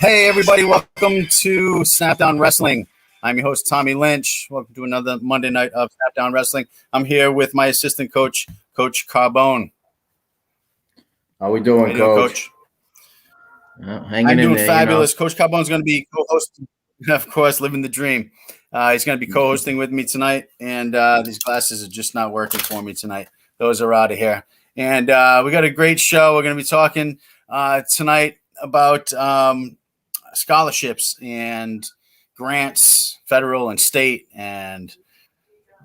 Hey, everybody. Welcome to Snapdown Wrestling. I'm your host, Tommy Lynch. Welcome to another Monday night of Snapdown Wrestling. I'm here with my assistant coach, Coach Carbone. How we doing, Coach? I'm doing fabulous. Coach Carbone's going to be co-hosting, of course, living the dream. He's going to be co-hosting with me tonight, and these glasses are just not working for me tonight. Those are out of here. And we got a great show. We're going to be talking tonight about scholarships and grants, federal and state, and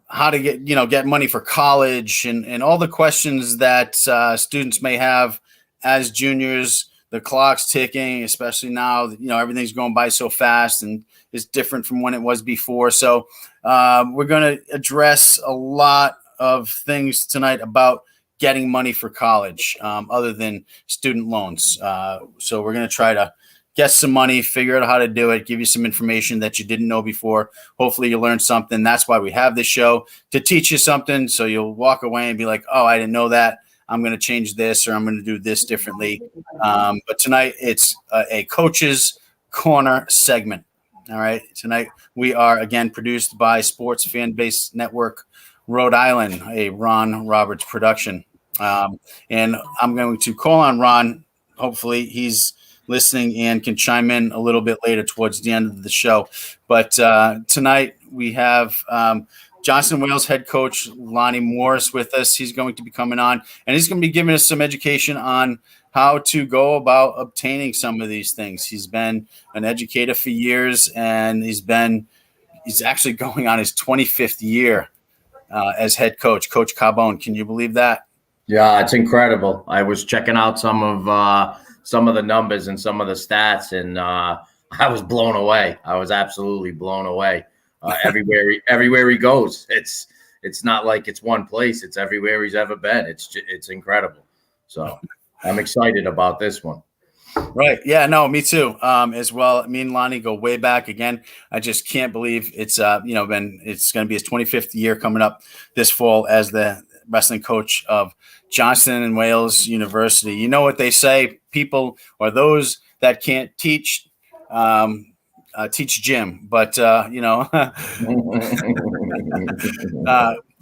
how to get money for college, and all the questions that students may have as juniors. The clock's ticking, especially now. Everything's going by so fast, and it's different from when it was before. So we're going to address a lot of things tonight about getting money for college, other than student loans. So we're going to try to get some money, figure out how to do it, give you some information that you didn't know before. Hopefully you learned something. That's why we have this show, to teach you something, so you'll walk away and be like, oh, I didn't know that. I'm going to change this, or I'm going to do this differently. But tonight it's a Coach's Corner segment. All right. Tonight we are again produced by Sports Fan Base Network, Rhode Island, a Ron Roberts production. And I'm going to call on Ron. Hopefully he's listening and can chime in a little bit later towards the end of the show. But tonight we have Johnson Wales head coach Lonnie Morris with us. He's going to be coming on, and he's going to be giving us some education on how to go about obtaining some of these things. He's been an educator for years, and he's actually going on his 25th year as head coach. Coach Carbone, can you believe that? Yeah, it's incredible. I was checking out some of the numbers and some of the stats, and I was blown away. I was absolutely blown away. Everywhere he goes, it's not like it's one place. It's everywhere he's ever been. It's incredible. So I'm excited about this one. Right. Yeah, no, me too. As well. Me and Lonnie go way back again. I just can't believe it's it's going to be his 25th year coming up this fall as the wrestling coach of Johnson and Wales University. You know what they say, people, or those that can't teach gym, but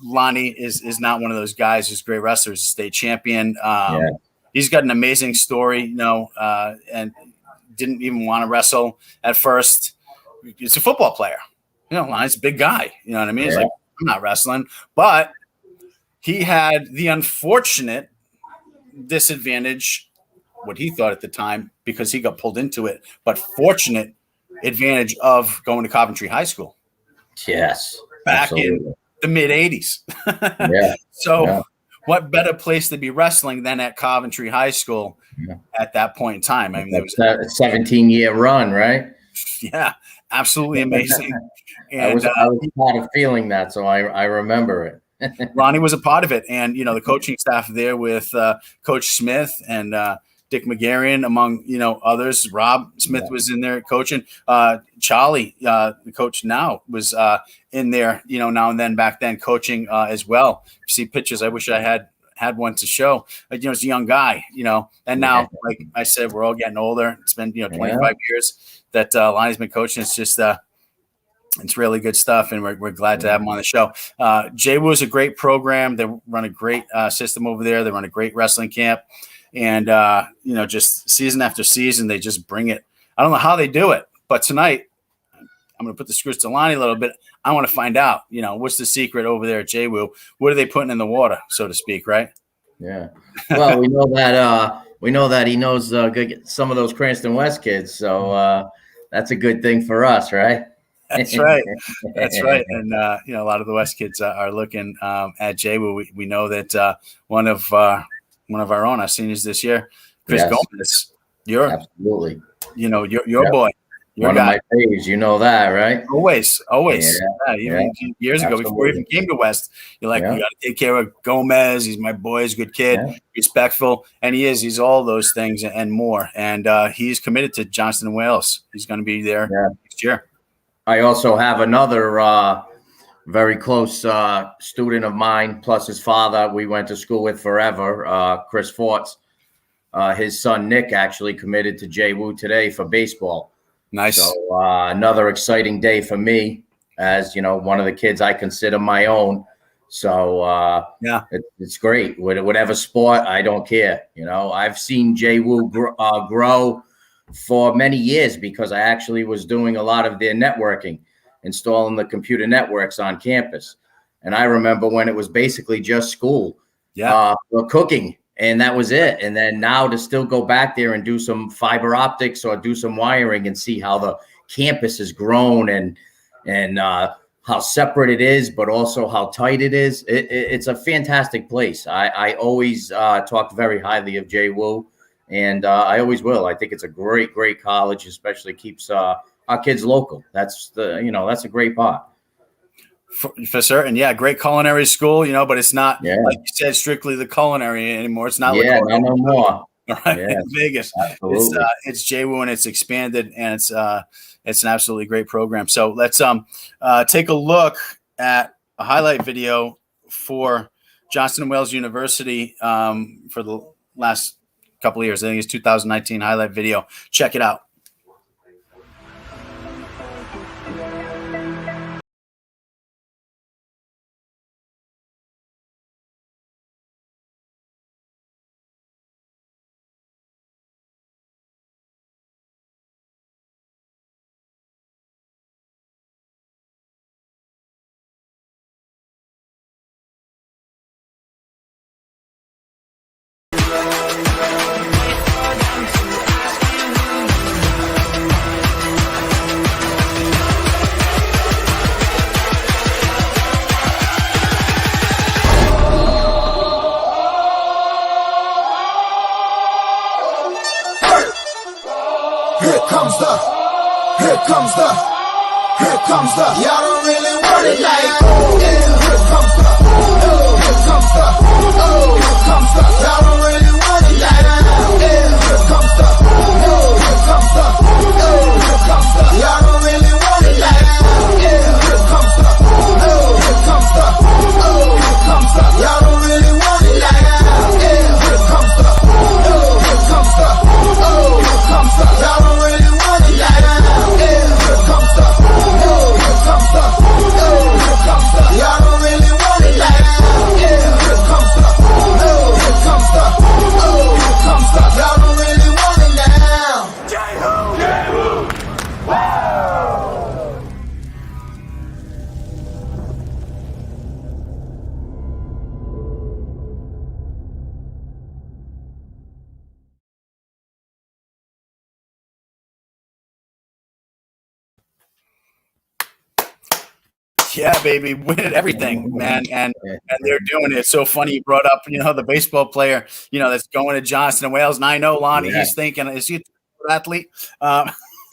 Lonnie is not one of those guys. He's a great wrestler. He's a state champion. He's got an amazing story, and didn't even want to wrestle at first. He's a football player. Lonnie's a big guy. You know what I mean? He's like, I'm not wrestling. But he had the unfortunate disadvantage, what he thought at the time, because he got pulled into it, but fortunate advantage of going to Coventry High School. Yes. Back in the mid 80s. What better place to be wrestling than at Coventry High School at that point in time? I mean, it was a 17-year run, right? Yeah, absolutely amazing. And I was part of feeling that, so I remember it. Ronnie was a part of it, and the coaching staff there with Coach Smith and Dick McGarrian, among others. Rob Smith was in there coaching. Charlie, the coach now, was in there, now and then back then coaching as well. You see pictures. I wish I had one to show. But, as a young guy, and now, like I said, we're all getting older. It's been 25 years that Lonnie's been coaching. It's just it's really good stuff, and we're glad to have him on the show. JWU is a great program. They run a great system over there. They run a great wrestling camp. And, just season after season, they just bring it. I don't know how they do it, but tonight I'm going to put the screws to Lonnie a little bit. I want to find out, what's the secret over there at JWU? What are they putting in the water, so to speak, right? Yeah. Well, we know that he knows some of those Cranston West kids. So that's a good thing for us, right? That's right. That's right. And, a lot of the West kids are looking at JWU. We know that one of our own, our seniors this year, Chris Gomez. You're absolutely, your boy, your one guy. Of my faves, you know that, right? Always. Even years ago, before he even came to West, you're like, we got to take care of Gomez. He's my boy. He's a good kid, respectful, and he is. He's all those things and more. And he's committed to Johnson and Wales. He's going to be there next year. I also have another very close student of mine, plus his father. We went to school with forever, Chris Forts. his son Nick actually committed to JWU today for baseball. Nice. So another exciting day for me, as one of the kids I consider my own. So it's great. Whatever sport, I don't care. I've seen JWU grow for many years because I actually was doing a lot of their networking, installing the computer networks on campus. And I remember when it was basically just school, for cooking, and that was it. And then now to still go back there and do some fiber optics or do some wiring and see how the campus has grown and how separate it is, but also how tight it is. It's a fantastic place. I always talked very highly of JWU, and I always will. I think it's a great, great college, especially keeps our kids local. That's that's a great part. For certain. Yeah. Great culinary school, but it's not, like you said, strictly the culinary anymore. It's not no more. Right, in Vegas. Absolutely. It's JWU, and it's expanded, and it's an absolutely great program. So let's take a look at a highlight video for Johnson & Wales University for the last couple of years. I think it's 2019 highlight video. Check it out. Here comes the, y'all don't really want it like, here comes the, here comes the, here comes the, y'all don't really want it like, here comes the, here comes the, here comes the, y'all don't really want it like, here comes the, here comes the, here comes the, y'all don't really want it like, here comes the, here comes the, here comes the, y'all don't really want it like, here comes the, here comes the, here comes the, y'all don't really want it like, here comes the, here comes the, here comes the, y'all don't really want it now. JWU! Wow! Yeah, baby, winning everything, man, and they're doing it. It's so funny you brought up, the baseball player, that's going to Johnson & Wales, and I know Lonnie, he's thinking, is he an athlete?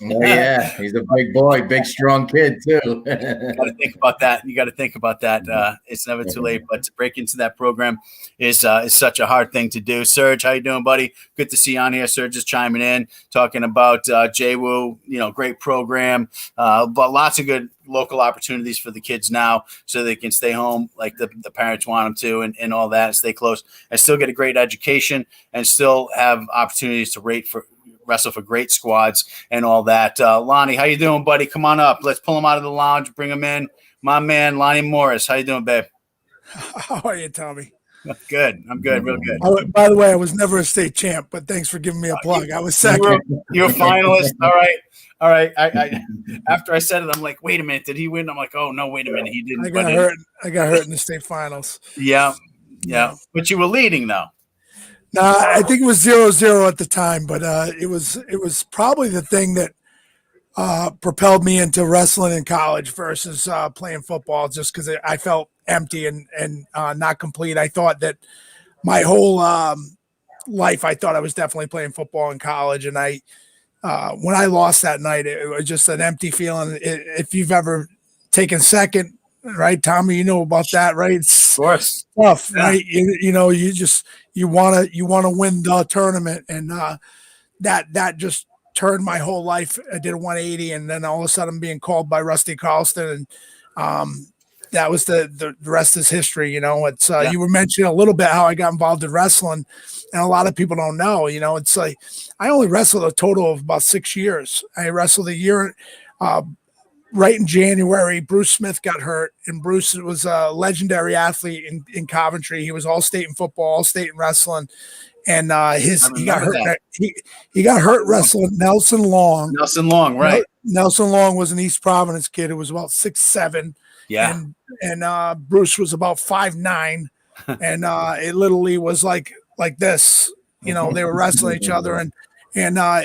Yeah, he's a big boy, big strong kid too. You got to think about that. You got to think about that. It's never too late, but to break into that program is such a hard thing to do. Serge, how you doing, buddy? Good to see you on here. Serge is chiming in, talking about JWU. Great program, but lots of good local opportunities for the kids now, so they can stay home like the parents want them to, and all that, and stay close, and still get a great education, and still have opportunities to wrestle for great squads and all that. Lonnie, how you doing, buddy? Come on up. Let's pull him out of the lounge, bring him in. My man, Lonnie Morris. How you doing, babe? How are you, Tommy? Good. I'm good. Real good. By the way, I was never a state champ, but thanks for giving me a plug. I was second. You're a finalist. All right. I after I said it, I'm like, wait a minute, did he win? I'm like, oh no, wait a minute, he didn't. I got hurt in the state finals. Yeah. But you were leading though. No, I think it was 0-0 at the time, but it was probably the thing that propelled me into wrestling in college versus playing football, just because I felt empty and not complete. I thought that my whole life, I thought I was definitely playing football in college, and when I lost that night, it was just an empty feeling. If you've ever taken second, right, Tommy, you know about that, right? It's of course tough, right? You want to win the tournament, and that just turned my whole life. I did a 180, and then all of a sudden I'm being called by Rusty Carlston, and that was the rest is history. It's you were mentioning a little bit how I got involved in wrestling, and a lot of people don't know. It's like I only wrestled a total of about 6 years. I wrestled a year. Right in January, Bruce Smith got hurt, and Bruce was a legendary athlete in Coventry. He was all-state in football, all-state in wrestling, and he got hurt. He got hurt wrestling Nelson Long. Nelson Long, right? Nelson Long was an East Providence kid who was about 6'7". Yeah, and Bruce was about 5'9", and it literally was like this. They were wrestling each other, and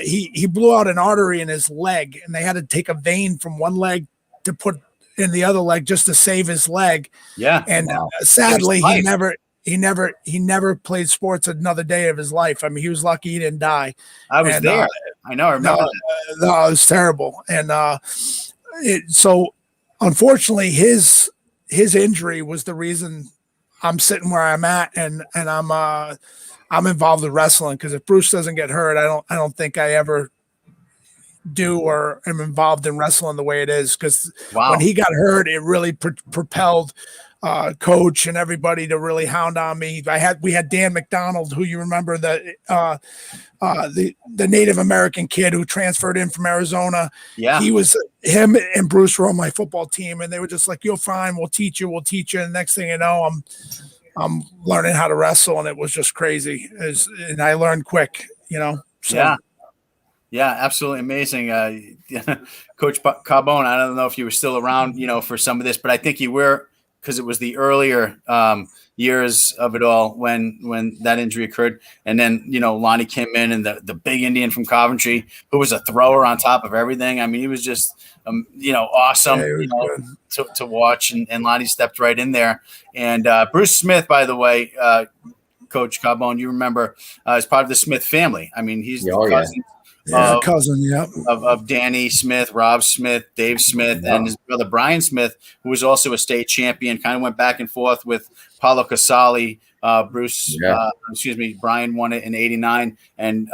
he blew out an artery in his leg, and they had to take a vein from one leg to put in the other leg just to save his leg. Yeah, and sadly, he never played sports another day of his life. I mean, he was lucky he didn't die. I was there. I know. I remember. No, it was terrible, and so unfortunately, his injury was the reason I'm sitting where I'm at, and I'm involved in wrestling, because if Bruce doesn't get hurt, I don't think I ever do or am involved in wrestling the way it is. Because when he got hurt, it really propelled Coach and everybody to really hound on me. We had Dan McDonald, who you remember, the Native American kid who transferred in from Arizona. Yeah, him and Bruce were on my football team, and they were just like, "You're fine. We'll teach you. And next thing you know, I'm learning how to wrestle, and it was just crazy. And I learned quick, So. Yeah, absolutely amazing. Coach Carbone, I don't know if you were still around, for some of this, but I think you were, because it was the earlier years of it all when that injury occurred. And then, Lonnie came in, and the big Indian from Coventry, who was a thrower on top of everything. I mean, he was just, awesome, to watch. And Lonnie stepped right in there. And Bruce Smith, by the way, Coach Carbone, you remember, is part of the Smith family. I mean, he's the cousin. Of Danny Smith, Rob Smith, Dave Smith, and his brother Brian Smith, who was also a state champion. Kind of went back and forth with Paulo Casali. Brian won it in '89, and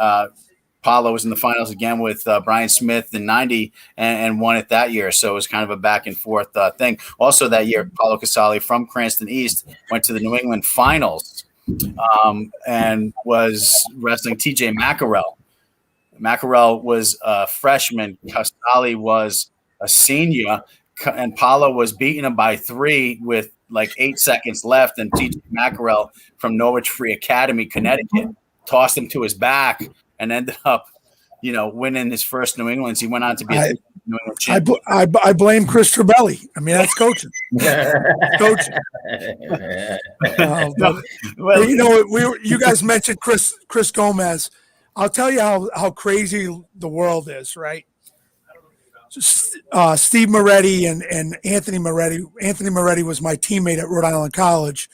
Paulo was in the finals again with Brian Smith in '90 and won it that year. So it was kind of a back and forth thing. Also that year, Paulo Casali from Cranston East went to the New England finals and was wrestling TJ Mackerel. Mackerel was a freshman. Casali was a senior, and Paulo was beating him by 3 with like 8 seconds left. And TJ Mackerel from Norwich Free Academy, Connecticut, tossed him to his back and ended up, winning his first New England's. He went on to be a New England champion. I blame Chris Trebelli. I mean, that's coaching. Coaching. You guys mentioned Chris Gomez. I'll tell you how crazy the world is, right? Steve Moretti and Anthony Moretti. Anthony Moretti was my teammate at Rhode Island College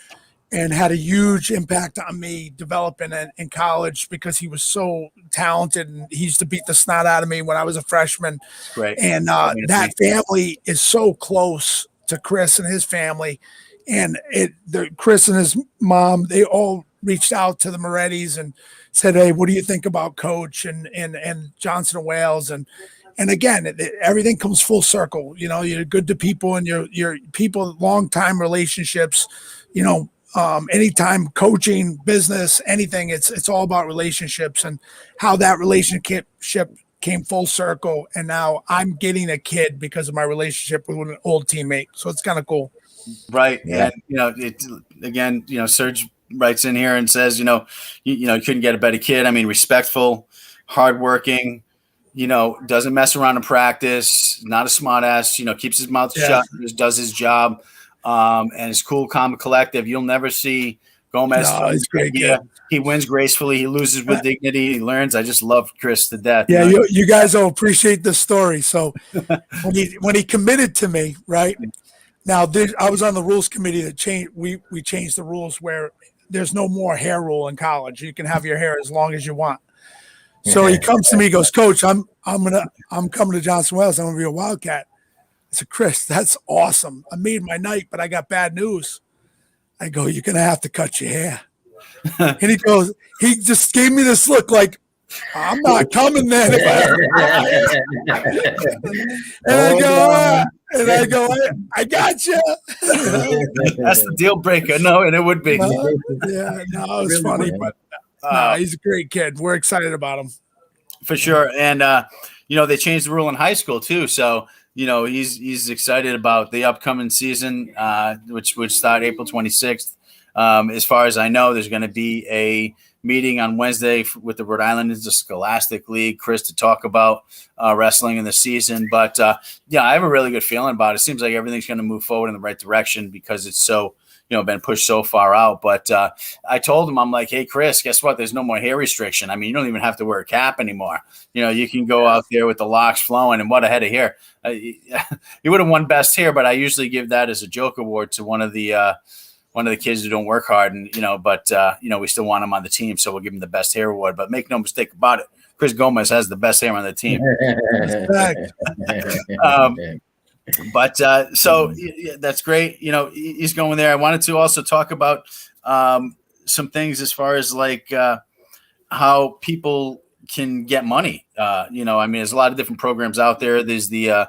and had a huge impact on me developing in college, because he was so talented, and he used to beat the snot out of me when I was a freshman. Right. And that family is so close to Chris and his family. And Chris and his mom, they all reached out to the Morettis and said, "Hey, what do you think about Coach and Johnson and Wales?" And again, everything comes full circle. You're good to people, and you're people, long time relationships. Anytime coaching, business, anything, it's all about relationships and how that relationship came full circle. And now I'm getting a kid because of my relationship with an old teammate. So it's kind of cool. Right. Yeah. And, Serge writes in here and says, you couldn't get a better kid. I mean, respectful, hardworking, doesn't mess around in practice, not a smart ass, keeps his mouth shut, just does his job, and is cool, calm, and collective. You'll never see Gomez. No, he's great. He wins gracefully. He loses with dignity. He learns. I just love Chris to death. Yeah, you guys will appreciate this story. So when he committed to me, right? Now, I was on the rules committee that changed. We changed the rules where there's no more hair rule in college. You can have your hair as long as you want. So he comes to me, he goes, "Coach, I'm coming to Johnson Wales. I'm gonna be a Wildcat." I said, "Chris, that's awesome. I made my night, but I got bad news." I go, "You're gonna have to cut your hair." And he just gave me this look like, "I'm not coming then." And I go, And I go, I got you. That's the deal breaker. No, and it would be. Yeah, no, it's funny, but no, he's a great kid. We're excited about him. For sure. And, they changed the rule in high school too. So, he's excited about the upcoming season, which would start April 26th. As far as I know, there's going to be a meeting on Wednesday with the Rhode Island Interscholastic League, Chris, to talk about wrestling in the season. But, I have a really good feeling about it. It seems like everything's going to move forward in the right direction because it's so – been pushed so far out. But I told him, I'm like, hey, Chris, guess what? There's no more hair restriction. I mean, you don't even have to wear a cap anymore. You can go out there with the locks flowing and what a head of hair. He would have won best hair, but I usually give that as a joke award to one of the kids who don't work hard. And, we still want him on the team. So we'll give him the best hair award. But make no mistake about it, Chris Gomez has the best hair on the team. So that's great. He's going there. I wanted to also talk about some things as far as like how people can get money. There's a lot of different programs out there. There's the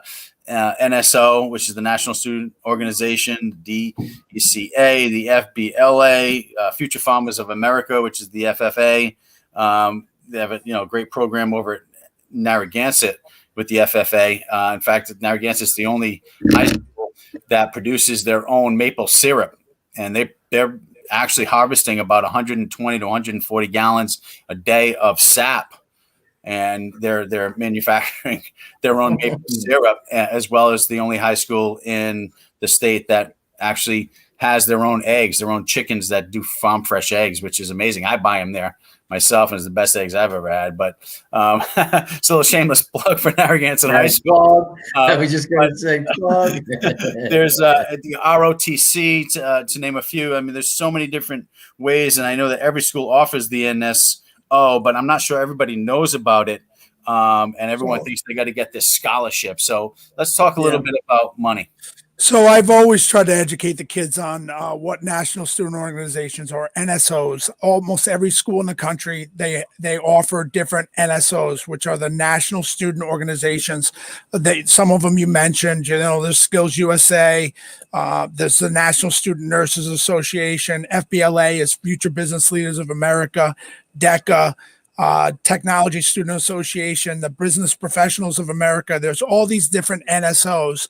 NSO, which is the National Student Organization, DECA, the FBLA, Future Farmers of America, which is the FFA. They have a great program over at Narragansett with the FFA. In fact, Narragansett is the only high school that produces their own maple syrup, and they're actually harvesting about 120 to 140 gallons a day of sap, and they're manufacturing their own maple syrup, as well as the only high school in the state that actually has their own eggs, their own chickens that do farm fresh eggs, which is amazing. I buy them there myself, and it's the best eggs I've ever had. But it's a little shameless plug for Narragansett High School. I was just going to say plug. There's the ROTC, to name a few. I mean, there's so many different ways, and I know that every school offers the NSO, but I'm not sure everybody knows about it, and everyone thinks they got to get this scholarship. So let's talk a little bit about money. So I've always tried to educate the kids on what national student organizations or NSOs. Almost every school in the country, they offer different NSOs, which are the national student organizations. Some of them you mentioned, there's Skills USA, there's the National Student Nurses Association, FBLA is Future Business Leaders of America, DECA, Technology Student Association, the Business Professionals of America. There's all these different NSOs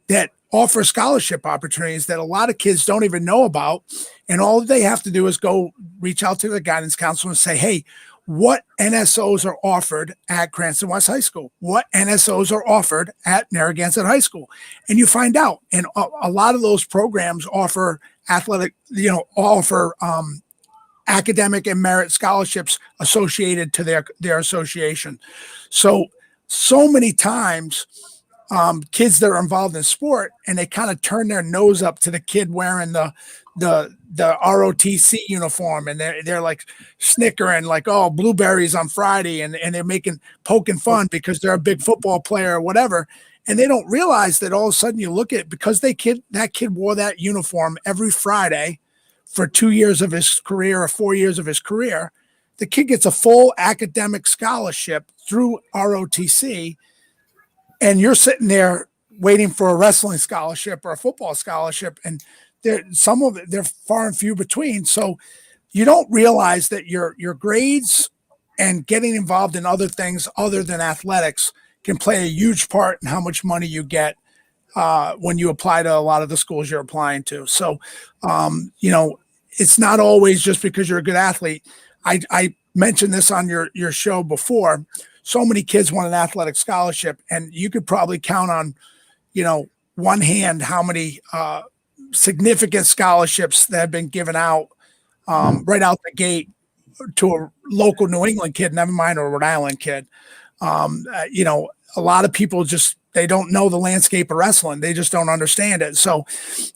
that offer scholarship opportunities that a lot of kids don't even know about. And all they have to do is go reach out to the guidance counselor and say, hey, what NSOs are offered at Cranston West High School? What NSOs are offered at Narragansett High School? And you find out. And a lot of those programs offer academic and merit scholarships associated to their association. So many times, kids that are involved in sport, and they kind of turn their nose up to the kid wearing the ROTC uniform, and they're like snickering, like, oh, blueberries on Friday, and they're poking fun because they're a big football player or whatever, and they don't realize that all of a sudden you look at, because that kid wore that uniform every Friday for 2 years of his career or 4 years of his career, the kid gets a full academic scholarship through ROTC. And you're sitting there waiting for a wrestling scholarship or a football scholarship, and they're far and few between. So you don't realize that your grades and getting involved in other things other than athletics can play a huge part in how much money you get when you apply to a lot of the schools you're applying to. So, it's not always just because you're a good athlete. I mentioned this on your show before. So many kids want an athletic scholarship, and you could probably count on, one hand how many significant scholarships that have been given out right out the gate to a local New England kid, never mind a Rhode Island kid. A lot of people they don't know the landscape of wrestling. They just don't understand it. So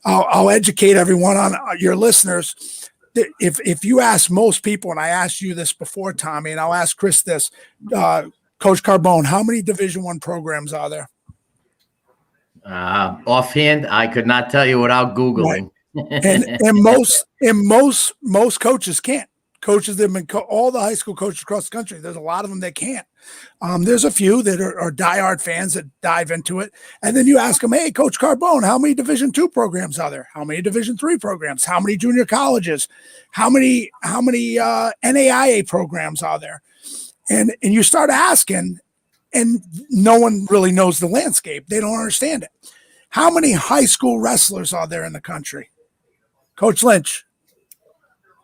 I'll educate everyone on your listeners. If you ask most people, and I asked you this before, Tommy, and I'll ask Chris this, Coach Carbone, how many Division I programs are there? Offhand, I could not tell you without Googling. Right. and most coaches can't, coaches that have been all the high school coaches across the country. There's a lot of them that can't. There's a few that are diehard fans that dive into it. And then you ask them, hey, Coach Carbone, how many Division II programs are there? How many Division III programs? How many junior colleges? How many NAIA programs are there? And you start asking, and no one really knows the landscape. They don't understand it. How many high school wrestlers are there in the country? Coach Lynch,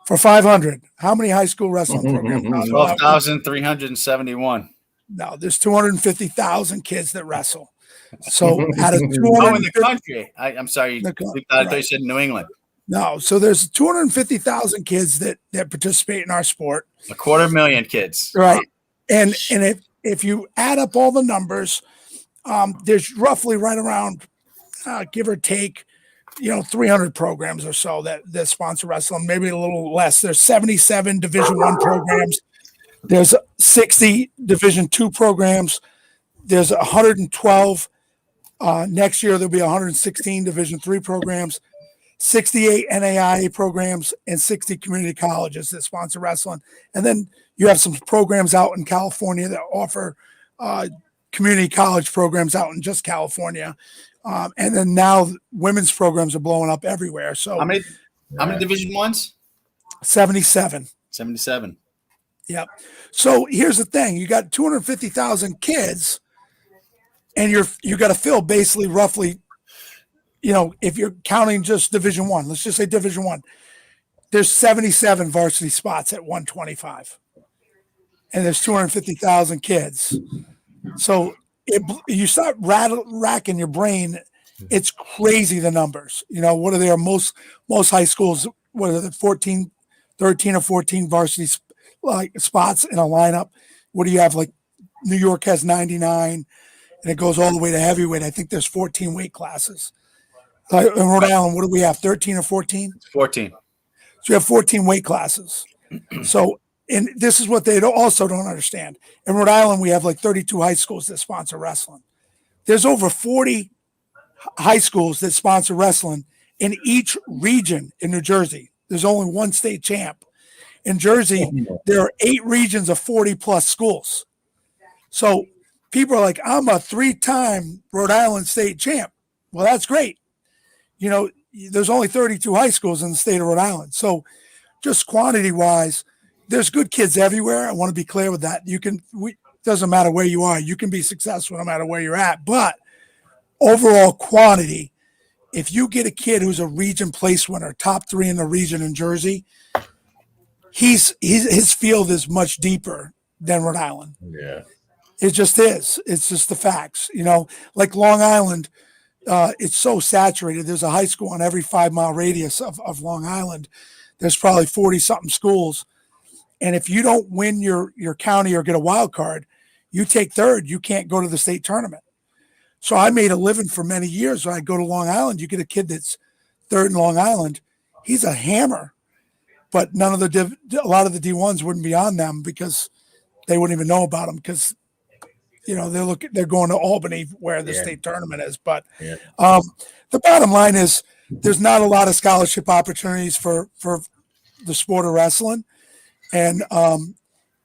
for 500, how many high school wrestling programs? 12,371. No, there's 250,000 kids that wrestle. So out of 200, in the country. I'm sorry. I thought you said New England. No, so there's 250,000 kids that participate in our sport. 250,000 kids. Right. And if you add up all the numbers, there's roughly right around, give or take, 300 programs or so that sponsor wrestling, maybe a little less. There's 77 Division I programs. There's 60 Division II programs. There's 112. Next year, there'll be 116 Division III programs, 68 NAIA programs, and 60 community colleges that sponsor wrestling. And then you have some programs out in California that offer community college programs out in just California. And then now women's programs are blowing up everywhere. So how many Division I's? 77. 77. Yep. So here's the thing: you got 250,000 kids, and you got to fill basically roughly, if you're counting just Division I, let's just say Division I, there's 77 varsity spots at 125, and there's 250,000 kids. So you start racking your brain. It's crazy, the numbers. What are there? Most high schools, what are the 13 or 14 varsity spots in a lineup? What do you have? Like New York has 99, and it goes all the way to heavyweight. I think there's 14 weight classes. In Rhode Island, what do we have? 13 or 14? 14. So you have 14 weight classes. So, and this is what they also don't understand. In Rhode Island, we have like 32 high schools that sponsor wrestling. There's over 40 high schools that sponsor wrestling in each region in New Jersey. There's only one state champ. In Jersey, there are 8 regions of 40 plus schools. So people are like, I'm a 3-time Rhode Island state champ. Well, that's great. There's only 32 high schools in the state of Rhode Island. So just quantity wise, there's good kids everywhere. I want to be clear with that. Doesn't matter where you are. You can be successful no matter where you're at. But overall quantity, if you get a kid who's a region place winner, top 3 in the region in Jersey, his field is much deeper than Rhode Island. Yeah. It just is. It's just the facts. Like Long Island, it's so saturated. There's a high school on every 5-mile radius of Long Island. There's probably 40-something schools. And if you don't win your county or get a wild card, you take third. You can't go to the state tournament. So I made a living for many years. When I go to Long Island, you get a kid that's third in Long Island. He's a hammer. But a lot of the D1s wouldn't be on them because they wouldn't even know about them because, they're going to Albany where the state tournament is. But the bottom line is there's not a lot of scholarship opportunities for the sport of wrestling. And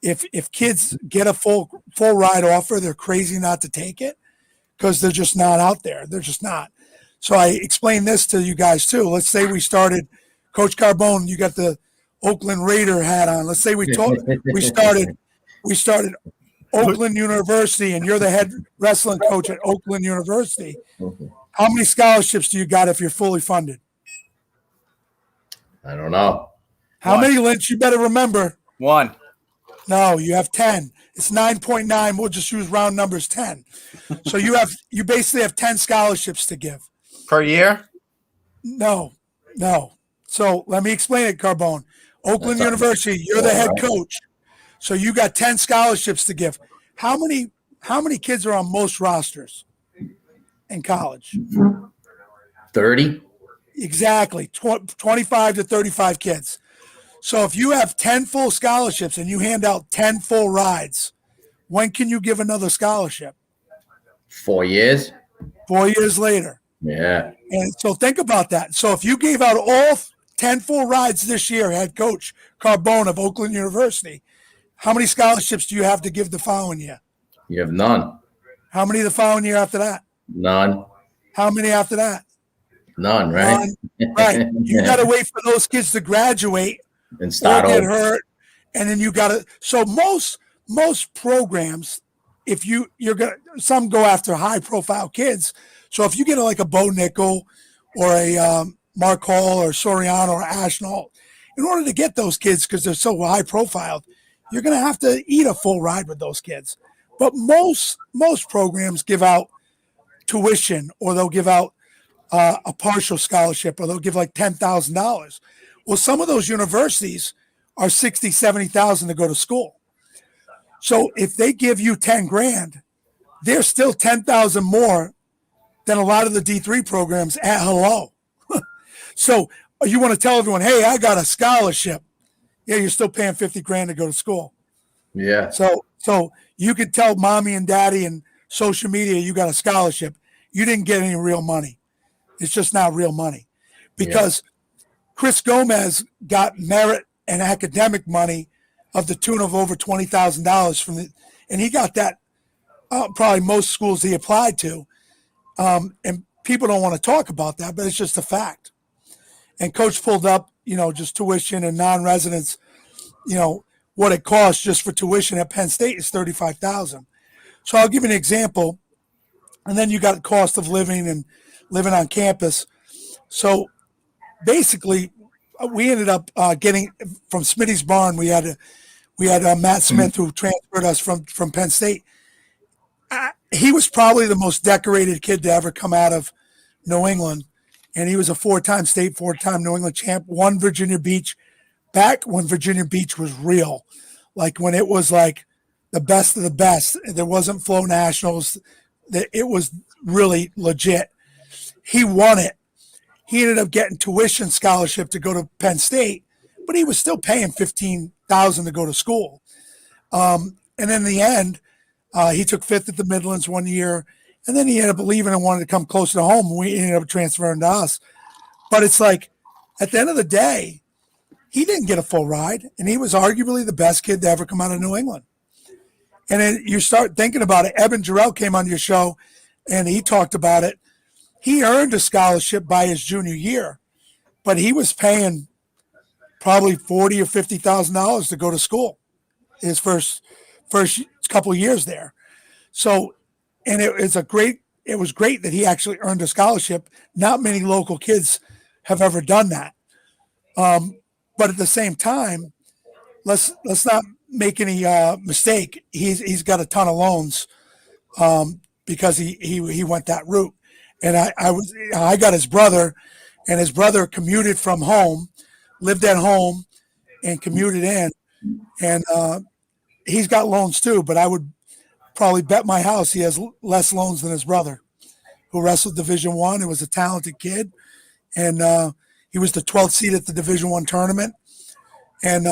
if kids get a full ride offer, they're crazy not to take it because they're just not out there. They're just not. So I explained this to you guys too. Let's say we started, Coach Carbone, you got the Oakland Raider hat on. Let's say we started Oakland University, and you're the head wrestling coach at Oakland University. How many scholarships do you got if you're fully funded? I don't know. How many, Lynch? You better remember. 1. No, you have 10. It's 9.9. We'll just use round numbers, 10. So you basically have 10 scholarships to give. Per year? No. So let me explain it, Carbone. Oakland University, you're the head coach. So you got 10 scholarships to give. How many kids are on most rosters in college? 30. Exactly. 25 to 35 kids. So if you have 10 full scholarships and you hand out 10 full rides, when can you give another scholarship? 4 years. 4 years later. Yeah. And so think about that. So if you gave out all 10 full rides this year, head coach Carbone of Oakland University. How many scholarships do you have to give the following year? You have none. How many the following year after that? None. How many after that? None, right? None. Right. You got to wait for those kids to graduate And start or get over. hurt, and then you got to. So most programs, if you're gonna, some go after high profile kids. So if you get like a Bo Nickel or a Mark Hall or Soriano or Ashnault, in order to get those kids, because they're so high profile, you're going to have to eat a full ride with those kids. But most programs give out tuition, or they'll give out a partial scholarship, or they'll give like $10,000. Well, some of those universities are 60, 70,000 to go to school. So if they give you 10 grand, they're still 10,000 more than a lot of the D3 programs at hello. So you want to tell everyone, hey, I got a scholarship. Yeah, you're still paying 50 grand to go to school. Yeah. So you could tell mommy and daddy and social media you got a scholarship. You didn't get any real money. It's just not real money, because Chris Gomez got merit and academic money of the tune of over $20,000 from the, and he got that probably most schools he applied to. And people don't want to talk about that, but it's just a fact. And coach pulled up, just tuition and non-residents, what it costs just for tuition at Penn State is $35,000. So I'll give you an example. And then you got the cost of living and living on campus. So basically we ended up getting from Smitty's Barn. We had Matt Smith, who transferred us from Penn State. He was probably the most decorated kid to ever come out of New England. And he was a 4-time state, 4-time New England champ, won Virginia Beach back when Virginia Beach was real. Like when it was like the best of the best. There wasn't Flow Nationals. It was really legit. He won it. He ended up getting tuition scholarship to go to Penn State, but he was still paying $15,000 to go to school. And in the end, he took 5th at the Midlands one year, and then he ended up leaving and wanted to come closer to home. We ended up transferring to us. But it's like, at the end of the day, he didn't get a full ride, and he was arguably the best kid to ever come out of New England. And then you start thinking about it. Eben Jarrell came on your show, and he talked about it. He earned a scholarship by his junior year, but he was paying probably $40,000 or $50,000 to go to school his first couple of years there. So, and it was great that he actually earned a scholarship. Not many local kids have ever done that. But at the same time, let's not make any mistake. He's got a ton of loans because he went that route. And I got his brother, and his brother commuted from home, lived at home, and commuted in. And he's got loans too, but I would probably bet my house he has less loans than his brother, who wrestled Division I and was a talented kid. And he was the 12th seed at the Division I tournament. And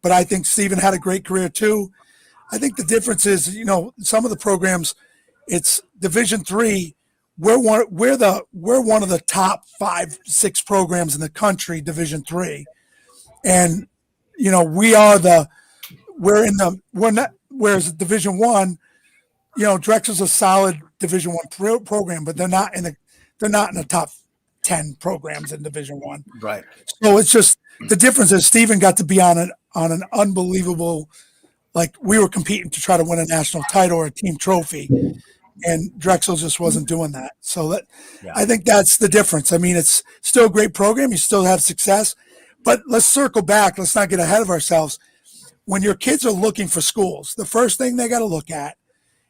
but I think Steven had a great career too. I think the difference is, some of the programs, it's Division III. We're one of the top 5-6 programs in the country, Division III, and whereas Division I, Drexel's a solid Division I program, but they're not in the top 10 programs in Division I. Right. So it's just the difference is Steven got to be on an unbelievable, like we were competing to try to win a national title or a team trophy. And Drexel just wasn't doing that. So I think that's the difference. I mean, it's still a great program. You still have success. But let's circle back. Let's not get ahead of ourselves. When your kids are looking for schools, the first thing they got to look at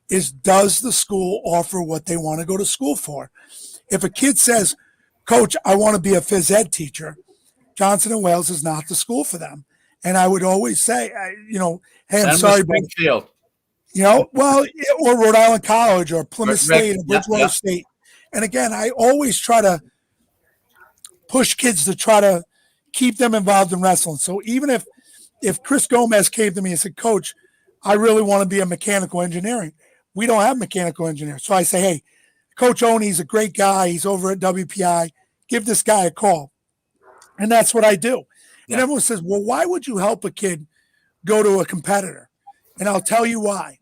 is, does the school offer what they want to go to school for? If a kid says, Coach, I want to be a phys ed teacher, Johnson & Wales is not the school for them. And I would always say, hey, I'm sorry, but or Rhode Island College or Plymouth State or Bridgewater State. And again, I always try to push kids to try to keep them involved in wrestling. So even if Chris Gomez came to me and said, Coach, I really want to be a mechanical engineering. We don't have mechanical engineers. So I say, hey, Coach Oney's a great guy. He's over at WPI. Give this guy a call. And that's what I do. Yeah. And everyone says, well, why would you help a kid go to a competitor? And I'll tell you why.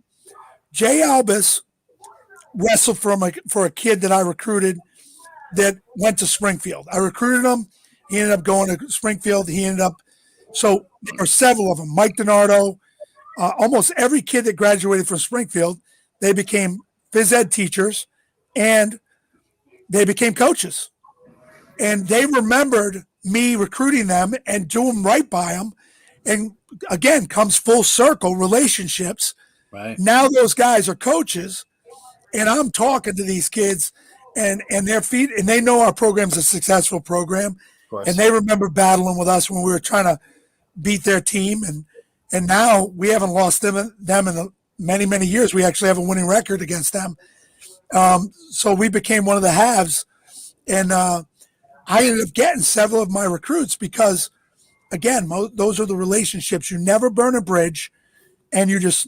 Jay Albus wrestled for a kid that I recruited that went to Springfield. I recruited him. He ended up going to Springfield. So there were several of them. Mike DiNardo, almost every kid that graduated from Springfield, they became phys ed teachers and they became coaches. And they remembered me recruiting them and doing right by them. And again, comes full circle relationships. Right. Now those guys are coaches, and I'm talking to these kids, and their feet, and they know our program's a successful program, and they remember battling with us when we were trying to beat their team, and now we haven't lost them in many, many years. We actually have a winning record against them. So we became one of the halves, and I ended up getting several of my recruits because, again, those are the relationships. You never burn a bridge, and you just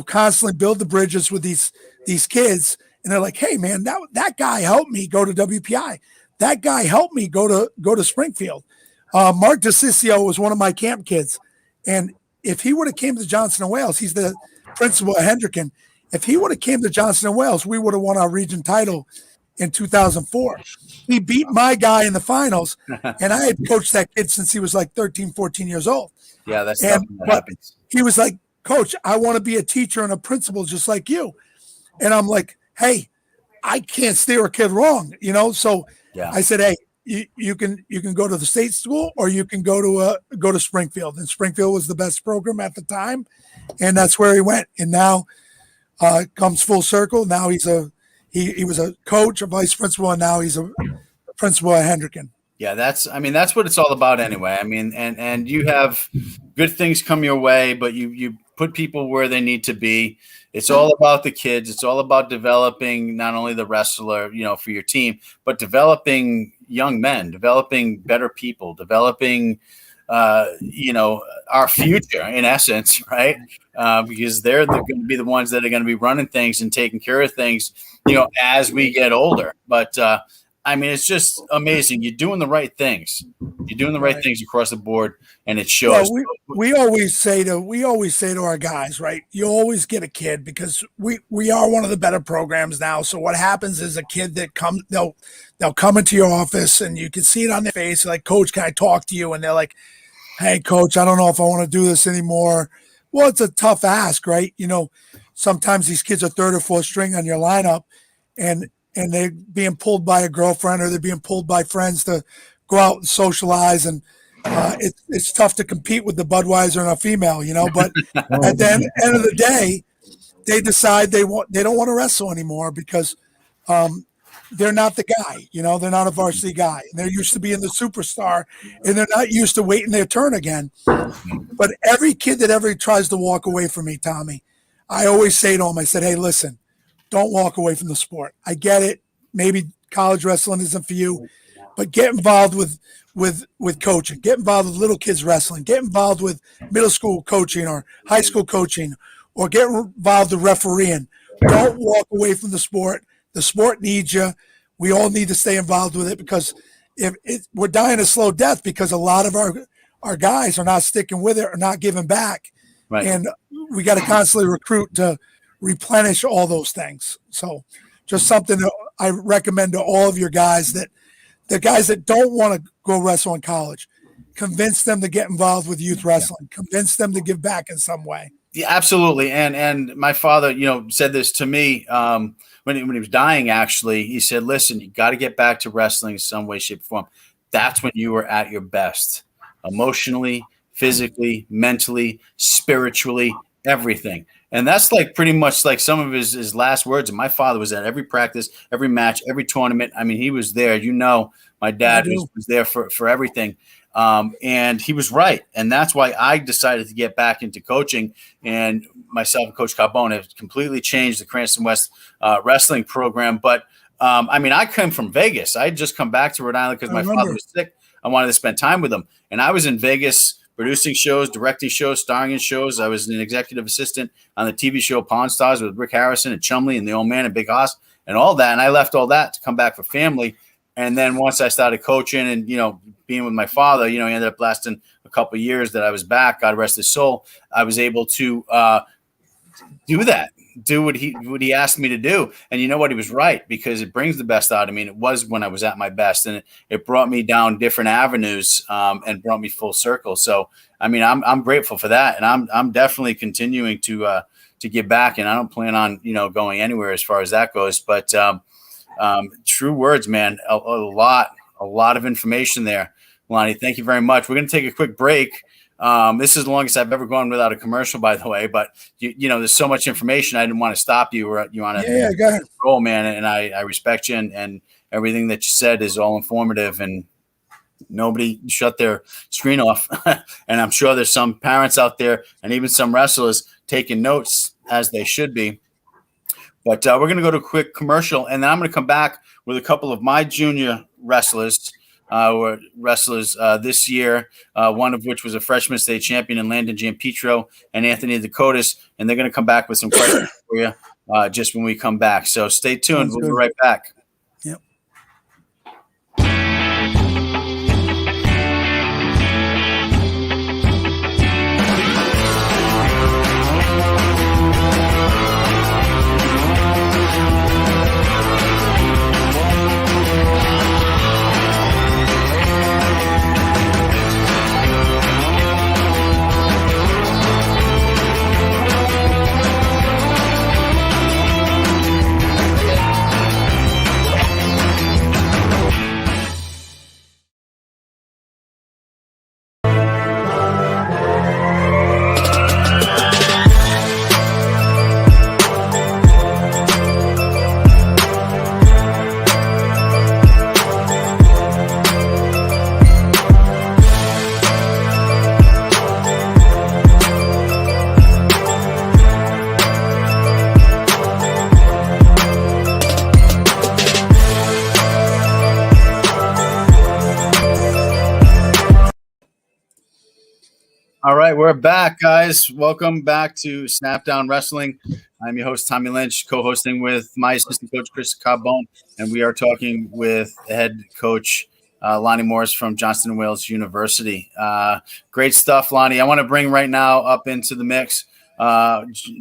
constantly build the bridges with these kids. And they're like, hey, man, that guy helped me go to WPI. That guy helped me go to Springfield. Mark DeCiccio was one of my camp kids. And if he would have came to Johnson & Wales, he's the principal at Hendricken. If he would have came to Johnson & Wales, we would have won our region title in 2004. He beat my guy in the finals, and I had coached that kid since he was like 13, 14 years old. Yeah, that's something that happens. He was like, Coach, I want to be a teacher and a principal just like you. And I'm like, hey, I can't steer a kid wrong, So yeah. I said, hey, you can go to the state school or you can go to Springfield. And Springfield was the best program at the time, and that's where he went. And now comes full circle. Now he was a coach, a vice principal, and now he's a principal at Hendricken. Yeah, that's what it's all about anyway. I mean, and you have good things come your way, but you put people where they need to be. It's all about the kids. It's all about developing not only the wrestler, for your team, but developing young men, developing better people, developing, our future in essence, right? Because they're going to be the ones that are going to be running things and taking care of things, as we get older. But it's just amazing. You're doing the right things. You're doing the right things across the board, and it shows. Well, we always say to our guys, right? You always get a kid because we are one of the better programs now. So what happens is a kid that they'll come into your office and you can see it on their face. Like, Coach, can I talk to you? And they're like, hey, Coach, I don't know if I want to do this anymore. Well, it's a tough ask, right? Sometimes these kids are third or fourth string on your lineup, and they're being pulled by a girlfriend or they're being pulled by friends to go out and socialize. And it's tough to compete with the Budweiser and a female, but at the end of the day, they decide they don't want to wrestle anymore because they're not the guy, they're not a varsity guy. And they're used to being the superstar and they're not used to waiting their turn again. But every kid that ever tries to walk away from me, Tommy, I always say to them, I said, hey, listen, don't walk away from the sport. I get it. Maybe college wrestling isn't for you, but get involved with coaching. Get involved with little kids wrestling. Get involved with middle school coaching or high school coaching, or get involved with refereeing. Don't walk away from the sport. The sport needs you. We all need to stay involved with it because we're dying a slow death because a lot of our guys are not sticking with it or not giving back. Right. And we got to constantly recruit to replenish all those things. So just something that I recommend to all of your guys, that the guys that don't want to go wrestle in college, convince them to get involved with youth wrestling, convince them to give back in some way. Yeah, absolutely. And my father, said this to me when he was dying, actually. He said, listen, you got to get back to wrestling in some way, shape, or form. That's when you were at your best, emotionally, physically, mentally, spiritually, everything. And that's like pretty much like some of his last words. And my father was at every practice, every match, every tournament. I mean, he was there. My dad was there for everything. And he was right. And that's why I decided to get back into coaching. And myself and Coach Carbone have completely changed the Cranston West wrestling program. But, I came from Vegas. I had just come back to Rhode Island because my father was sick. I wanted to spend time with him. And I was in Vegas producing shows, directing shows, starring in shows. I was an executive assistant on the TV show Pawn Stars with Rick Harrison and Chumley and the Old Man and Big Hoss and all that. And I left all that to come back for family. And then once I started coaching and, being with my father, he ended up lasting a couple of years that I was back, God rest his soul. I was able to do what he asked me to do. And you know what? He was right, because it brings the best out of me. And it was when I was at my best, and it brought me down different avenues and brought me full circle. So, I mean, I'm grateful for that. And I'm definitely continuing to give back. And I don't plan on, going anywhere as far as that goes, but true words, man. A lot of information there, Lonnie. Thank you very much. We're going to take a quick break. This is the longest I've ever gone without a commercial, by the way, but there's so much information. I didn't want to stop you. You're on a go ahead. roll, man. And I respect you, and everything that you said is all informative, and nobody shut their screen off. And I'm sure there's some parents out there and even some wrestlers taking notes, as they should be. But we're going to go to a quick commercial, and then I'm going to come back with a couple of my junior wrestlers this year, one of which was a freshman state champion in Landon Giampetro and Anthony Dakotas, and they're going to come back with some questions for you just when we come back. So stay tuned. We'll be right back. Yep. All right, we're back, guys. Welcome back to Snapdown Wrestling. I'm your host, Tommy Lynch, co-hosting with my assistant coach, Chris Carbone, and we are talking with head coach Lonnie Morris from Johnston & Wales University. Great stuff, Lonnie. I want to bring right now up into the mix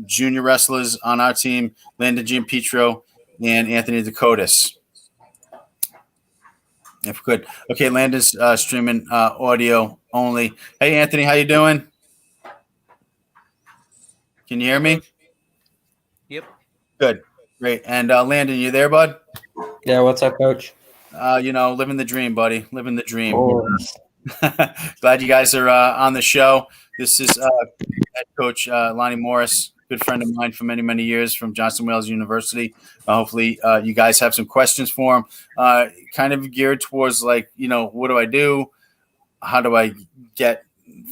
junior wrestlers on our team, Landon Giampetro and Anthony Dakotas. If we could. Okay, Landon's streaming audio only. Hey, Anthony, how you doing? Can you hear me? Yep. Good. Great. And Landon, you there, bud? Yeah, what's up, coach? Living the dream, buddy. Living the dream. Oh. Glad you guys are on the show. This is head coach Lonnie Morris, good friend of mine for many, many years from Johnston & Wales University. Hopefully you guys have some questions for him, kind of geared towards what do I do? How do I get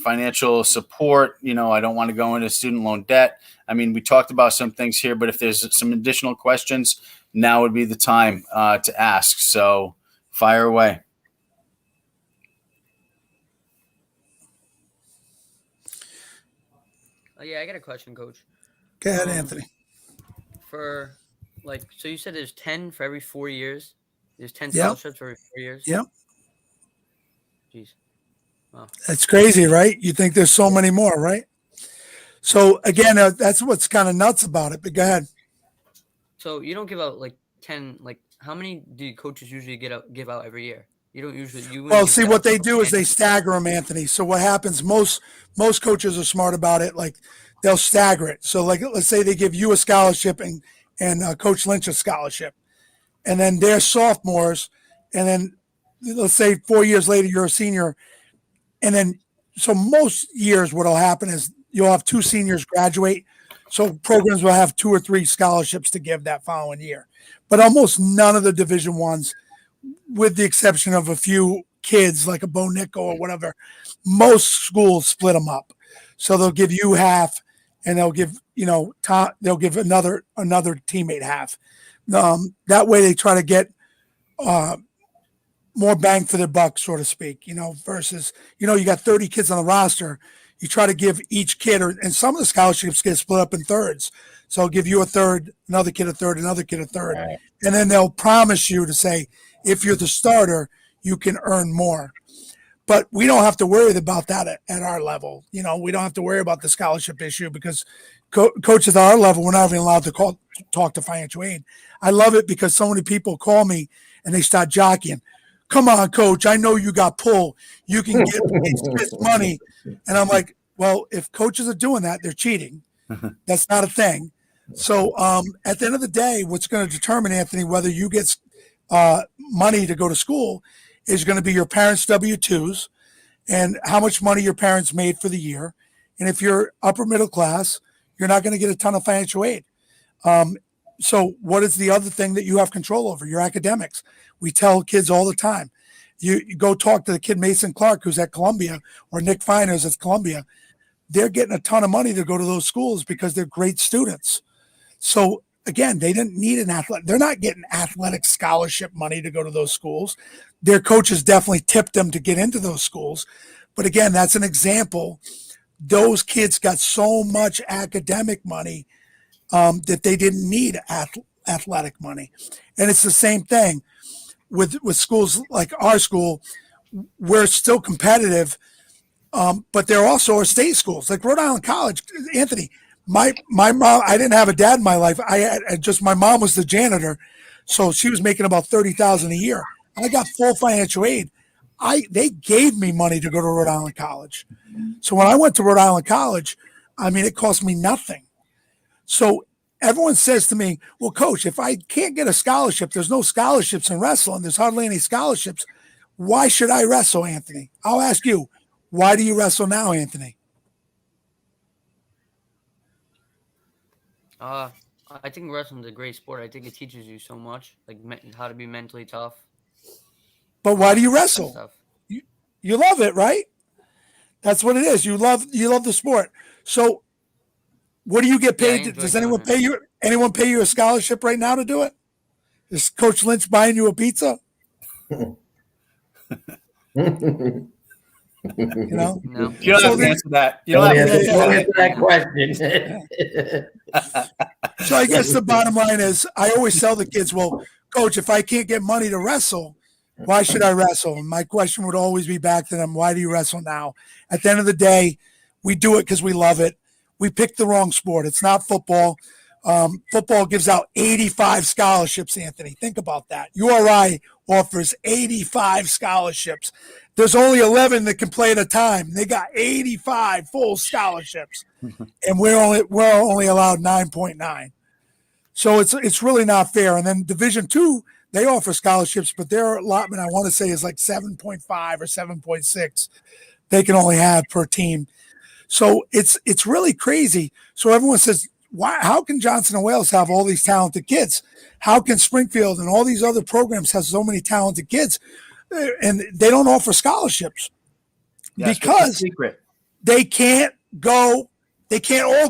financial support? I don't want to go into student loan debt. I mean, we talked about some things here, but if there's some additional questions, now would be the time to ask. So fire away. Yeah, I got a question, coach. Go ahead, Anthony. So you said there's 10 for every 4 years? There's 10 scholarships for every 4 years? Yep. Jeez. Wow. That's crazy, right? You think there's so many more, right? So, again, that's what's kind of nuts about it. But go ahead. So you don't give out 10, how many do coaches usually give out every year? You don't usually. Well, see, what they do is they stagger them, Anthony. So what happens? Most coaches are smart about it. They'll stagger it. So let's say they give you a scholarship and Coach Lynch a scholarship, and then they're sophomores, and then let's say 4 years later you're a senior, and then so most years what'll happen is you'll have two seniors graduate. So programs will have 2 or 3 scholarships to give that following year, but almost none of the Division I's, with the exception of a few kids like a Bo Nickel or whatever, most schools split them up. So they'll give you half, and they'll give they'll give another teammate half. That way they try to get more bang for their buck, so to speak. Versus you got 30 kids on the roster, you try to give each kid, and some of the scholarships get split up in thirds. So I'll give you a third, another kid a third, another kid a third, and then they'll promise you to say, if you're the starter, you can earn more. But we don't have to worry about that at our level. We don't have to worry about the scholarship issue because coaches at our level, we're not even allowed to talk to financial aid. I love it because so many people call me and they start jockeying. Come on, coach, I know you got pull. You can get this money. And I'm like, well, if coaches are doing that, they're cheating. That's not a thing. So at the end of the day, what's going to determine, Anthony, whether you get money to go to school is going to be your parents' W-2s and how much money your parents made for the year. And if you're upper middle class, you're not going to get a ton of financial aid. So what is the other thing that you have control over? Your academics. We tell kids all the time. You go talk to the kid Mason Clark, who's at Columbia, or Nick Fine, who's at Columbia. They're getting a ton of money to go to those schools because they're great students. So again, they didn't need an athlete. They're not getting athletic scholarship money to go to those schools. Their coaches definitely tipped them to get into those schools. But again, that's an example. Those kids got so much academic money that they didn't need athletic money. And it's the same thing with schools like our school. We're still competitive, but there also are state schools like Rhode Island College. Anthony, my mom, I didn't have a dad in my life. My mom was the janitor. So she was making about $30,000 a year. I got full financial aid. They gave me money to go to Rhode Island College. So when I went to Rhode Island College, it cost me nothing. So everyone says to me, well, coach, if I can't get a scholarship, there's no scholarships in wrestling. There's hardly any scholarships. Why should I wrestle, Anthony? I'll ask you, why do you wrestle now, Anthony? I think wrestling's a great sport. I think it teaches you so much, like how to be mentally tough. But why do you wrestle? You love it, right? That's what it is. You love the sport. So what do you get paid? Does anyone pay you? Anyone pay you a scholarship right now to do it? Is Coach Lynch buying you a pizza? No. No. You don't have to answer that. You don't have to answer that question. So I guess the bottom line is I always tell the kids, well, coach, if I can't get money to wrestle, why should I wrestle? And my question would always be back to them, why do you wrestle now? At the end of the day, we do it because we love it. We picked the wrong sport. It's not football. Football gives out 85 scholarships, Anthony. Think about that. URI offers 85 scholarships. There's only 11 that can play at a time. They got 85 full scholarships, and we're only allowed 9.9. So it's really not fair. And then Division II, they offer scholarships, but their allotment, I want to say, is like 7.5 or 7.6 they can only have per team. So it's really crazy. So everyone says, why? How can Johnson and Wales have all these talented kids? How can Springfield and all these other programs have so many talented kids, and they don't offer scholarships? Yes, because they can't all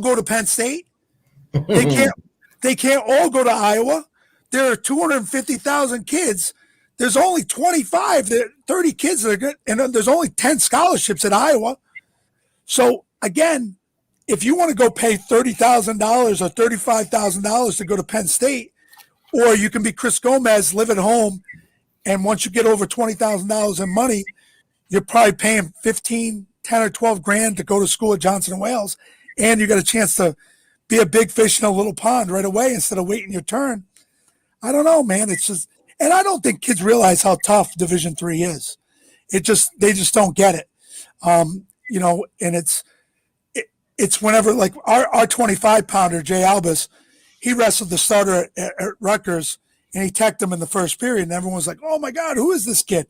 go to Penn State. They can't all go to Iowa. There are 250,000 kids. There's only 30 kids that are good, and there's only 10 scholarships at Iowa. So again, if you want to go pay $30,000 or $35,000 to go to Penn State, or you can be Chris Gomez, live at home, and once you get over $20,000 in money, you're probably paying 10 or 12 grand to go to school at Johnson & Wales, and you got a chance to be a big fish in a little pond right away instead of waiting your turn. I don't know, man. It's just, and I don't think kids realize how tough Division III is. They just don't get it. And it's whenever, like our 25 pounder, Jay Albus, he wrestled the starter at Rutgers, and he teched him in the first period, and everyone was like, oh my God, who is this kid?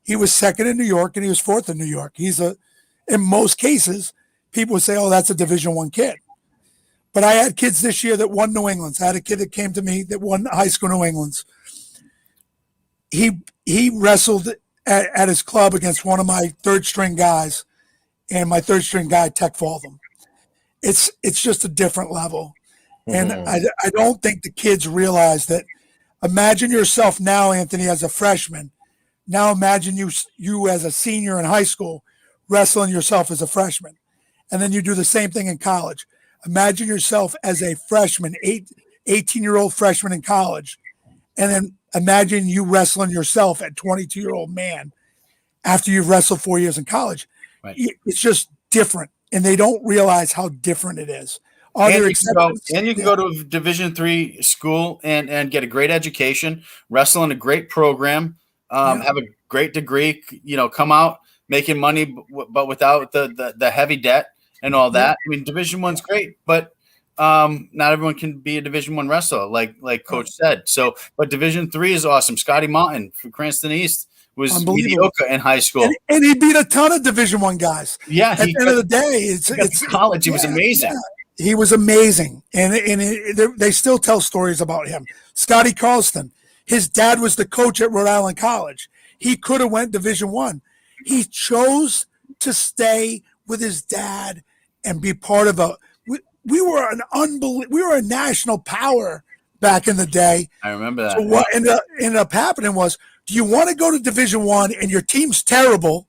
He was second in New York and he was fourth in New York. In most cases, people would say, oh, that's a Division I kid. But I had kids this year that won New England's. I had a kid that came to me that won high school New England's. He wrestled at his club against one of my third string guys, and my third string guy tech-falled him. It's just a different level. And I don't think the kids realize that. Imagine yourself now, Anthony, as a freshman. Now imagine you as a senior in high school wrestling yourself as a freshman. And then you do the same thing in college. Imagine yourself as a freshman, 18-year-old freshman in college. And then Imagine you wrestling yourself at 22-year-old man after you've wrestled 4 years in college. Right. It's just different, and they don't realize how different it is. And you can go to a Division III school and get a great education, wrestle in a great program, have a great degree, come out making money, but without the heavy debt and all that. I mean, Division I's great, but not everyone can be a Division I wrestler, like Coach said. So, but Division III is awesome. Scotty Martin from Cranston East was mediocre in high school, and he beat a ton of Division I guys. Yeah, at the end of the day, it's college. He was amazing. Yeah. He was amazing, and they still tell stories about him. Scotty Carlston, his dad was the coach at Rhode Island College. He could have went Division I. He chose to stay with his dad and be part of we were a national power back in the day. I remember that. So what ended up happening was, do you want to go to Division I and your team's terrible,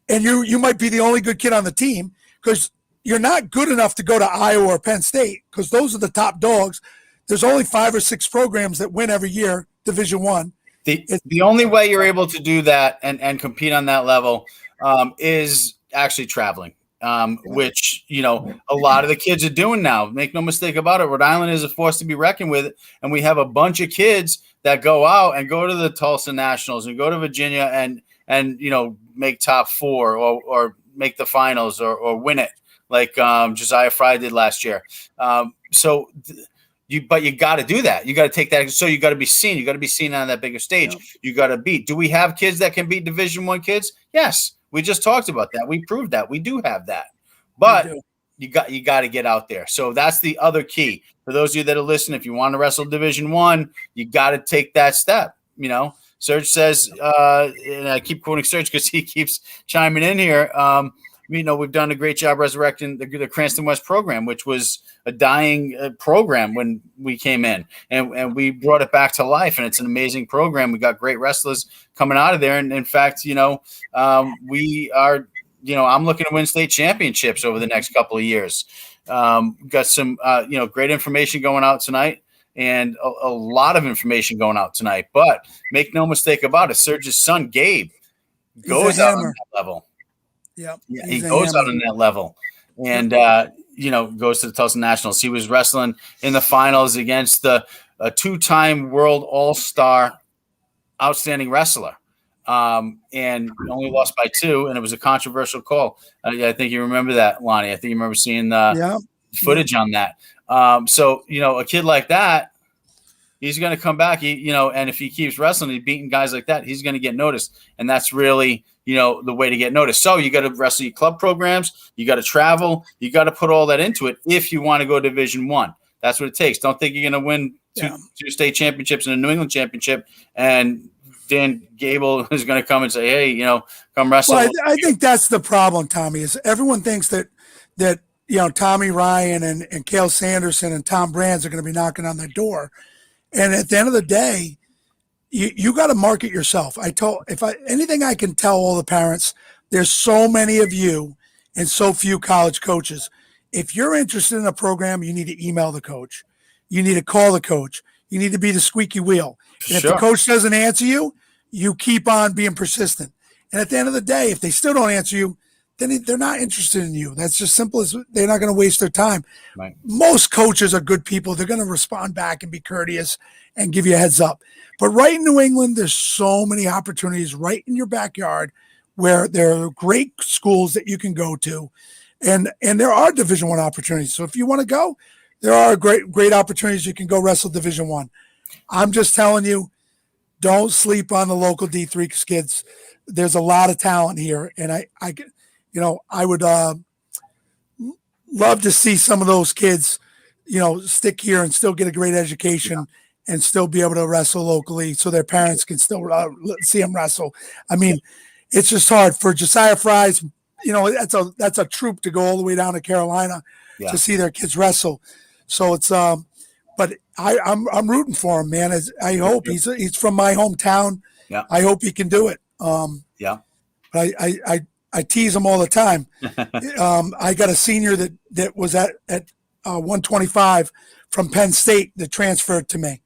and you might be the only good kid on the team because you're not good enough to go to Iowa or Penn State because those are the top dogs. There's only 5 or 6 programs that win every year, Division I. The only way you're able to do that and compete on that level is actually traveling, which, a lot of the kids are doing now. Make no mistake about it. Rhode Island is a force to be reckoned with, and we have a bunch of kids that go out and go to the Tulsa Nationals and go to Virginia and make top 4 or make the finals or win it, like Josiah Fry did last year. But you got to do that. You got to take that. So you got to be seen. You got to be seen on that bigger stage. Yeah. You got to beat. Do we have kids that can beat Division I kids? Yes. We just talked about that. We proved that. We do have that. But you got to get out there. So that's the other key. For those of you that are listening, if you want to wrestle Division I, you got to take that step. Serge says, and I keep quoting Serge because he keeps chiming in here. We've done a great job resurrecting the Cranston West program, which was a dying program when we came in, and we brought it back to life. And it's an amazing program. We got great wrestlers coming out of there. And in fact, we are, I'm looking to win state championships over the next couple of years. Got some, great information going out tonight. And a lot of information going out tonight. But make no mistake about it, Serge's son, Gabe, goes out on that level. Yeah, he goes out on that level and, goes to the Tulsa Nationals. He was wrestling in the finals against a 2-time world all-star outstanding wrestler and only lost by 2, and it was a controversial call. I think you remember that, Lonnie. I think you remember seeing the footage on that. So, a kid like that, he's going to come back, and if he keeps wrestling, he's beating guys like that, he's going to get noticed. And that's really, the way to get noticed. So you got to wrestle your club programs. You got to travel. You got to put all that into it if you want to go Division I. That's what it takes. Don't think you're going to win two state championships and a New England championship, and Dan Gable is going to come and say, hey, come wrestle. Well, I think that's the problem, Tommy, is everyone thinks that Tommy Ryan and Cale Sanderson and Tom Brands are going to be knocking on their door. And at the end of the day, you got to market yourself. Anything I can tell all the parents, there's so many of you and so few college coaches. If you're interested in a program, you need to email the coach. You need to call the coach. You need to be the squeaky wheel. And if the coach doesn't answer you, you keep on being persistent. And at the end of the day, if they still don't answer you, then they're not interested in you. That's just simple as they're not going to waste their time. Right. Most coaches are good people. They're going to respond back and be courteous and give you a heads up. But right in New England, there's so many opportunities right in your backyard where there are great schools that you can go to. And there are Division I opportunities. So if you want to go, there are great opportunities. You can go wrestle Division I. I'm just telling you, don't sleep on the local D3 kids. There's a lot of talent here. And I would love to see some of those kids, stick here and still get a great education and still be able to wrestle locally so their parents can still see them wrestle. I mean, it's just hard for Josiah Fry's, that's a troop to go all the way down to Carolina to see their kids wrestle. So it's, but I'm rooting for him, man. I hope he's from my hometown. Yeah. I hope he can do it. But I tease him all the time. I got a senior that was at 125 from Penn State that transferred to me.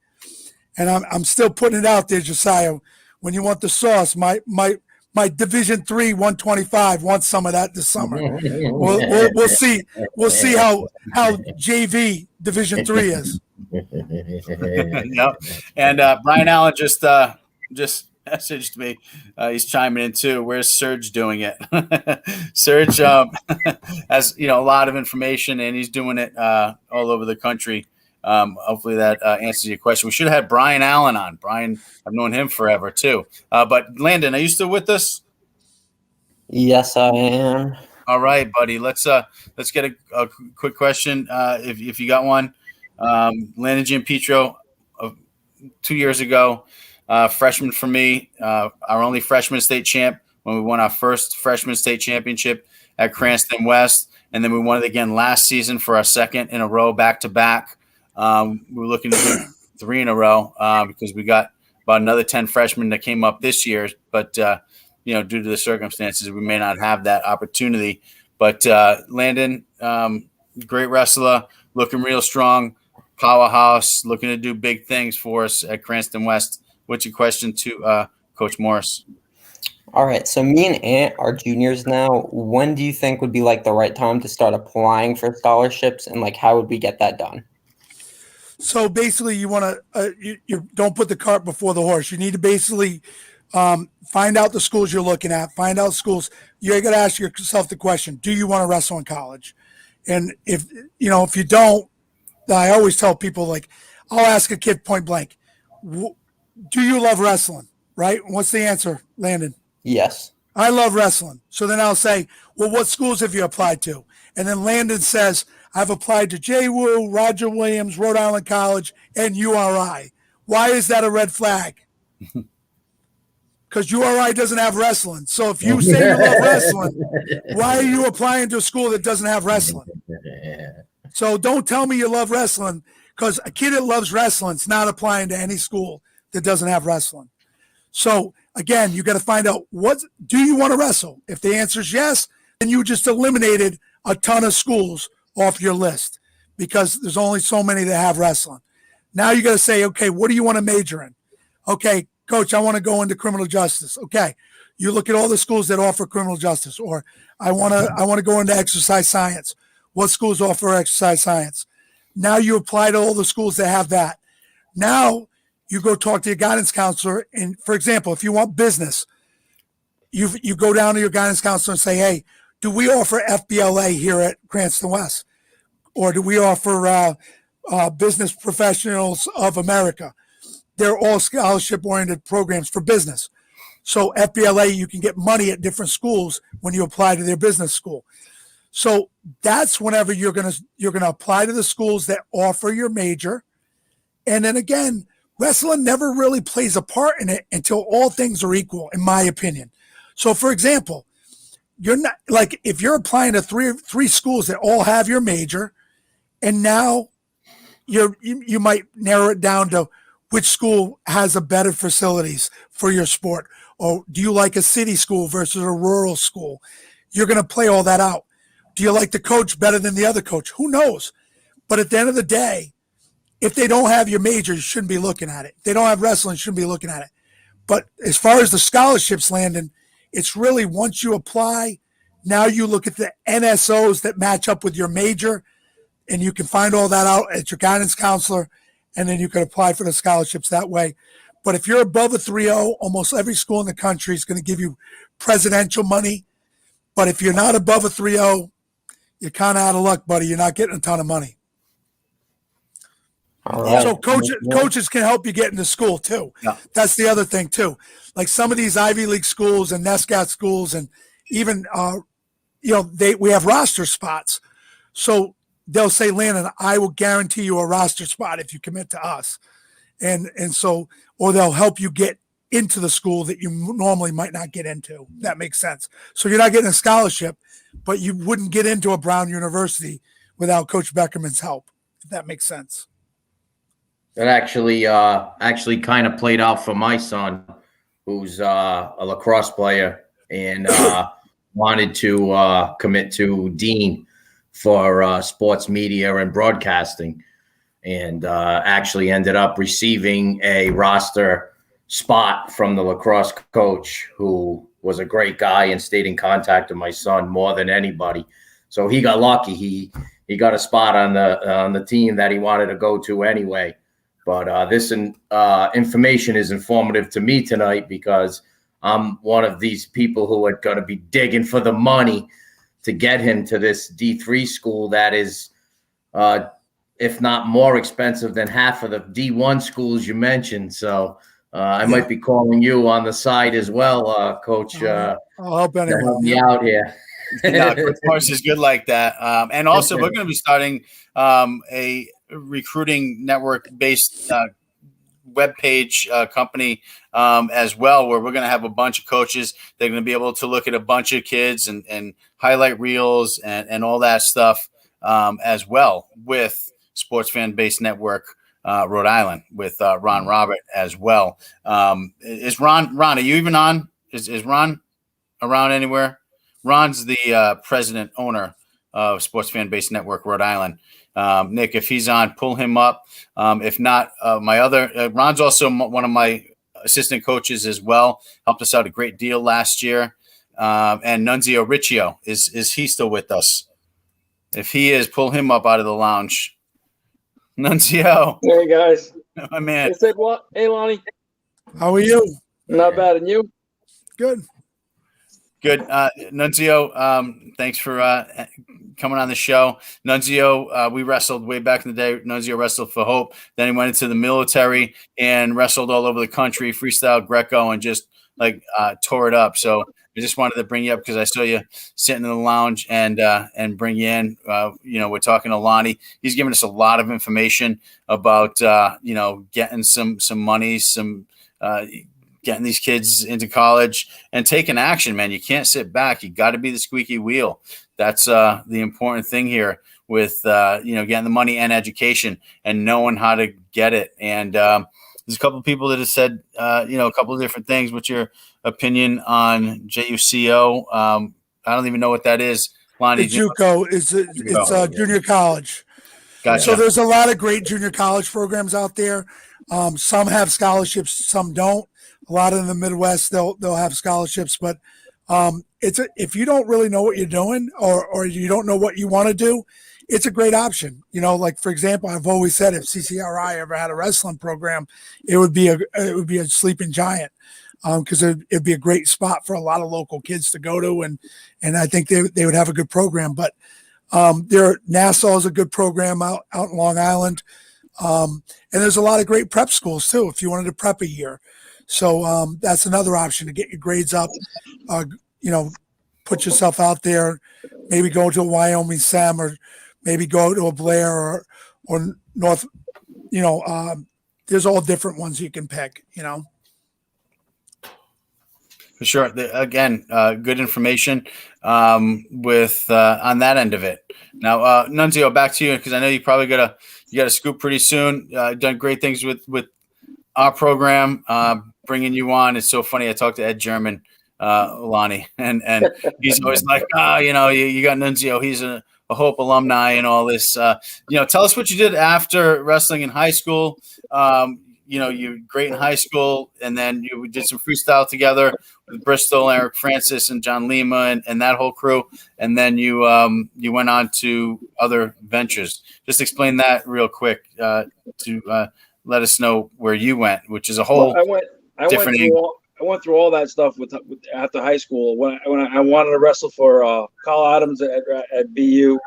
And I'm still putting it out there, Josiah. When you want the sauce, my Division III 125 wants some of that this summer. We'll see. We'll see how JV Division III is. Yep. And Brian Allen just messaged me. He's chiming in too. Where's Serge doing it? Serge has a lot of information, and he's doing it all over the country. Hopefully that answers your question. We should have had Brian Allen on. Brian, I've known him forever too. But Landon, are you still with us? Yes, I am. All right, buddy. Let's get a quick question if you got one. Landon Gianpietro, 2 years ago, freshman for me, our only freshman state champ when we won our first freshman state championship at Cranston West, and then we won it again last season for our second in a row, back to back. We were looking to do 3 in a row because we got about another 10 freshmen that came up this year, but due to the circumstances, we may not have that opportunity. But Landon, great wrestler, looking real strong, powerhouse, looking to do big things for us at Cranston West. What's your question to Coach Morris? All right. So me and Ant are juniors now. When do you think would be like the right time to start applying for scholarships, and like how would we get that done? So basically, you want to you don't put the cart before the horse. You need to basically find out the schools you're looking at. Find out schools. You're going to ask yourself the question: do you want to wrestle in college? And if you don't, I always tell people, like, I'll ask a kid point blank, do you love wrestling? Right? What's the answer, Landon? Yes. I love wrestling. So then I'll say, well, what schools have you applied to? And then Landon says, I've applied to JWU, Roger Williams, Rhode Island College, and URI. Why is that a red flag? Because URI doesn't have wrestling. So if you say you love wrestling, why are you applying to a school that doesn't have wrestling? So don't tell me you love wrestling, because a kid that loves wrestling is not applying to any school that doesn't have wrestling. So again, you got to find out, do you want to wrestle? If the answer is yes, then you just eliminated a ton of schools off your list, because there's only so many that have wrestling. Now you got to say, okay, what do you want to major in? Okay, coach, I want to go into criminal justice. Okay, you look at all the schools that offer criminal justice. Or I want to go into exercise science. What schools offer exercise science? Now you apply to all the schools that have that. Now you go talk to your guidance counselor. And for example, if you want business, you go down to your guidance counselor and say, hey, do we offer FBLA here at Cranston West? Or do we offer Business Professionals of America? They're all scholarship-oriented programs for business. So FBLA, you can get money at different schools when you apply to their business school. So that's whenever you're gonna apply to the schools that offer your major. And then again, wrestling never really plays a part in it until all things are equal, in my opinion. So for example, you're not, like, if you're applying to three schools that all have your major, and now you might narrow it down to which school has a better facilities for your sport, or do you like a city school versus a rural school? You're going to play all that out. Do you like the coach better than the other coach? Who knows? But at the end of the day, if they don't have your major, you shouldn't be looking at it. If they don't have wrestling, you shouldn't be looking at it. But as far as the scholarships, Landon, it's really, once you apply, now you look at the NSOs that match up with your major, and you can find all that out at your guidance counselor, and then you can apply for the scholarships that way. But if you're above a 3.0, almost every school in the country is going to give you presidential money. But if you're not above a 3.0, you're kind of out of luck, buddy. You're not getting a ton of money. All right. So coaches can help you get into school too. Yeah. That's the other thing too. Like some of these Ivy League schools and NESCAT schools, and even we have roster spots. So they'll say, Landon, I will guarantee you a roster spot if you commit to us. And so, or they'll help you get into the school that you normally might not get into. That makes sense. So you're not getting a scholarship, but you wouldn't get into a Brown University without Coach Beckerman's help, if that makes sense. That actually kind of played out for my son, who's a lacrosse player and wanted to commit to Dean for sports media and broadcasting. and actually ended up receiving a roster spot from the lacrosse coach, who was a great guy and stayed in contact with my son more than anybody. So he got lucky. He got a spot on the team that he wanted to go to anyway. But this information is informative to me tonight, because I'm one of these people who are going to be digging for the money to get him to this D3 school that is, if not more expensive than half of the D1 schools you mentioned. So I might be calling you on the side as well, Coach. I'll help anyone. To help me out here. No, Coach Morris is good like that. And also, we're going to be starting a recruiting network-based webpage company as well, where we're going to have a bunch of coaches. They're going to be able to look at a bunch of kids and highlight reels and all that stuff as well, with Sports Fan Based Network Rhode Island, with Ron Robert as well. Is Ron, are you even on? Is Ron around anywhere? Ron's the president owner of Sports Fan Based Network Rhode Island. Nick, if he's on, pull him up. If not, my other Ron's also one of my assistant coaches as well. Helped us out a great deal last year. And Nunzio Riccio, is he still with us? If he is, pull him up out of the lounge. Nunzio. Hey guys. My man. I said what? Hey Lonnie. How are you? Not bad, and you? Good. Good. Nunzio, thanks for coming on the show. Nunzio, we wrestled way back in the day. Nunzio wrestled for Hope. Then he went into the military and wrestled all over the country, freestyle Greco, and just tore it up. So I just wanted to bring you up because I saw you sitting in the lounge and bring you in. We're talking to Lonnie. He's giving us a lot of information about getting some money, getting these kids into college and taking action, man. You can't sit back. You got to be the squeaky wheel. That's the important thing here with, getting the money and education and knowing how to get it. And there's a couple of people that have said, a couple of different things. What's your opinion on JUCO? I don't even know what that is. Lonnie, It's JUCO. It's junior college. Gotcha. So there's a lot of great junior college programs out there. Some have scholarships, some don't. A lot in the Midwest, they'll have scholarships, but if you don't really know what you're doing or you don't know what you want to do, it's a great option. For example, I've always said if CCRI ever had a wrestling program, it would be a sleeping giant, because it'd be a great spot for a lot of local kids to go to, and I think they would have a good program. But Nassau is a good program out in Long Island, and there's a lot of great prep schools too if you wanted to prep a year. So that's another option to get your grades up, put yourself out there, maybe go to a Wyoming SEM or maybe go to a Blair or North, there's all different ones you can pick, For sure. Again, good information with on that end of it. Now, Nunzio, back to you, because I know you probably got a scoop pretty soon. Done great things with our program, bringing you on. It's so funny. I talked to Ed German, Lonnie, and he's always like, you got Nunzio. He's a Hope alumni and all this. Tell us what you did after wrestling in high school. You're great in high school, and then you did some freestyle together with Bristol, Eric Francis, and John Lima, and that whole crew. And then you went on to other ventures. Just explain that real quick to let us know where you went, which is a whole different. I went through all that stuff with after high school. When I wanted to wrestle for Carl Adams at BU,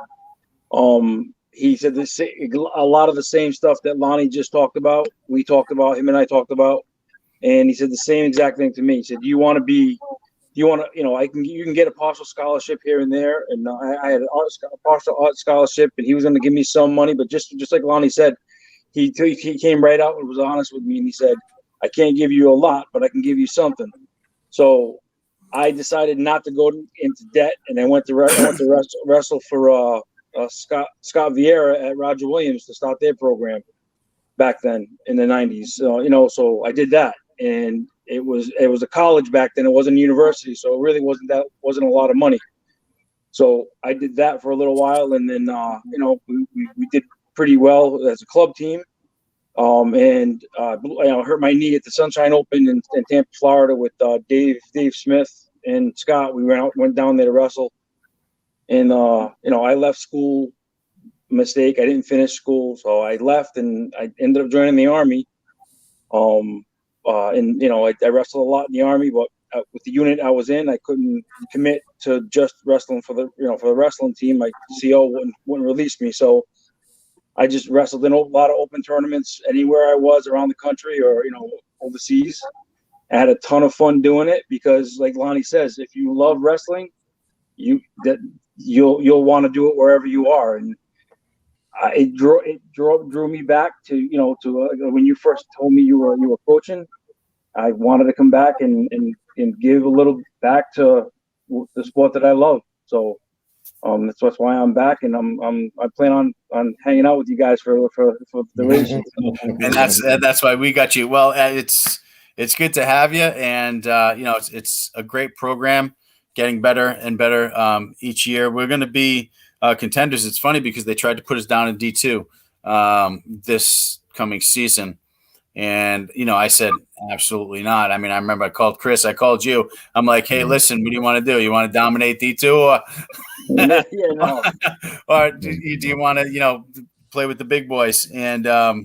he said a lot of the same stuff that Lonnie just talked about. We talked about, him and I talked about, and he said the same exact thing to me. He said, you can get a partial scholarship here and there, and I had a partial art scholarship, and he was going to give me some money, but just like Lonnie said, he came right out and was honest with me, and he said, I can't give you a lot, but I can give you something. So I decided not to go into debt, and I went to wrestle for Scott Vieira at Roger Williams to start their program back then in the 90s. So I did that, and it was a college back then. It wasn't a university, so it really wasn't a lot of money. So I did that for a little while, and then we did pretty well as a club team. And hurt my knee at the Sunshine Open in Tampa, Florida, with Dave Smith and Scott. We went down there to wrestle, and I left school. Mistake. I didn't finish school, so I left, and I ended up joining the Army. I wrestled a lot in the Army, but with the unit I was in, I couldn't commit to just wrestling for the wrestling team. My CO wouldn't release me, so I just wrestled in a lot of open tournaments anywhere I was around the country or overseas. I had a ton of fun doing it because, like Lonnie says, if you love wrestling, you'll want to do it wherever you are. And it drew me back to when you first told me you were coaching. I wanted to come back and give a little back to the sport that I love. So that's why I'm back, and I plan on hanging out with you guys for the race. And that's why we got you. Well, it's good to have you, and it's a great program, getting better and better each year. We're going to be contenders. It's funny because they tried to put us down in D2 this coming season. And, I said, absolutely not. I mean, I remember I called Chris, I called you. I'm like, hey, listen, what do you want to do? You want to dominate D2 or, no. or do you want to, play with the big boys? And, of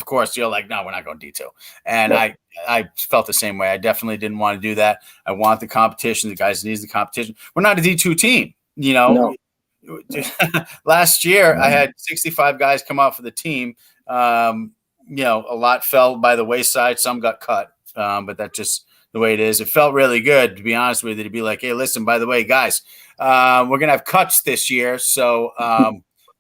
course, you're like, no, we're not going D2. And yeah. I felt the same way. I definitely didn't want to do that. I want the competition. The guys need the competition. We're not a D2 team, No. Last year, I had 65 guys come out for the team. A lot fell by the wayside. Some got cut, but that's just the way it is. It felt really good, to be honest with you, to be like, hey, listen, by the way, guys, we're going to have cuts this year. So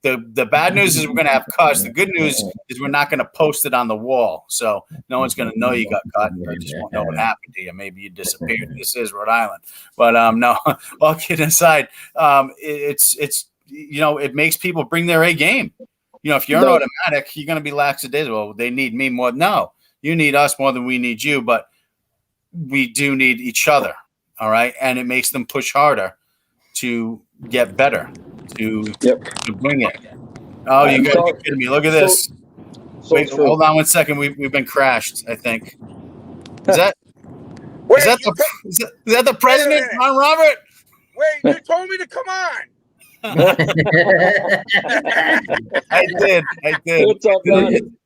the bad news is we're going to have cuts. The good news is we're not going to post it on the wall. So no one's going to know you got cut. You just won't know what happened to you. Maybe you disappeared. This is Rhode Island. But no, all kidding aside, it makes people bring their A game. If you're an automatic, you're going to be lackadaisical. They need me more. No, you need us more than we need you, but we do need each other. All right. And it makes them push harder to get better, to bring it. Oh, you got to be kidding me. Look at this. Wait, hold on 1 second. We've been crashed, I think. Is that the president, Ron Robert? Wait, you told me to come on. I did.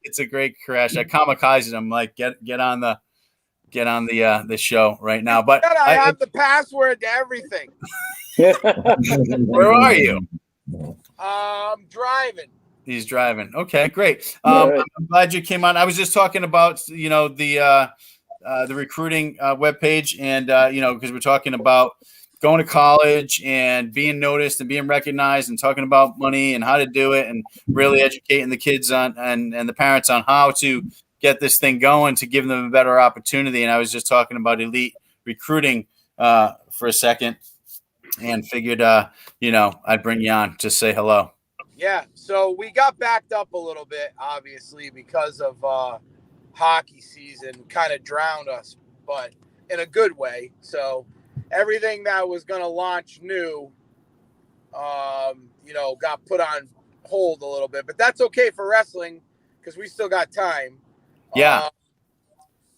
It's a great crash. I kamikazed. I'm like, get on the show right now. But I have the password to everything. Where are you? I'm driving. He's driving. Okay, great. I'm glad you came on. I was just talking about the recruiting webpage, and because we're talking about going to college and being noticed and being recognized and talking about money and how to do it and really educating the kids on and the parents on how to get this thing going to give them a better opportunity. And I was just talking about elite recruiting for a second and figured, I'd bring you on to say hello. Yeah. So we got backed up a little bit, obviously, because of hockey season kind of drowned us, but in a good way. So everything that was going to launch new, got put on hold a little bit, but that's okay for wrestling because we still got time. Yeah.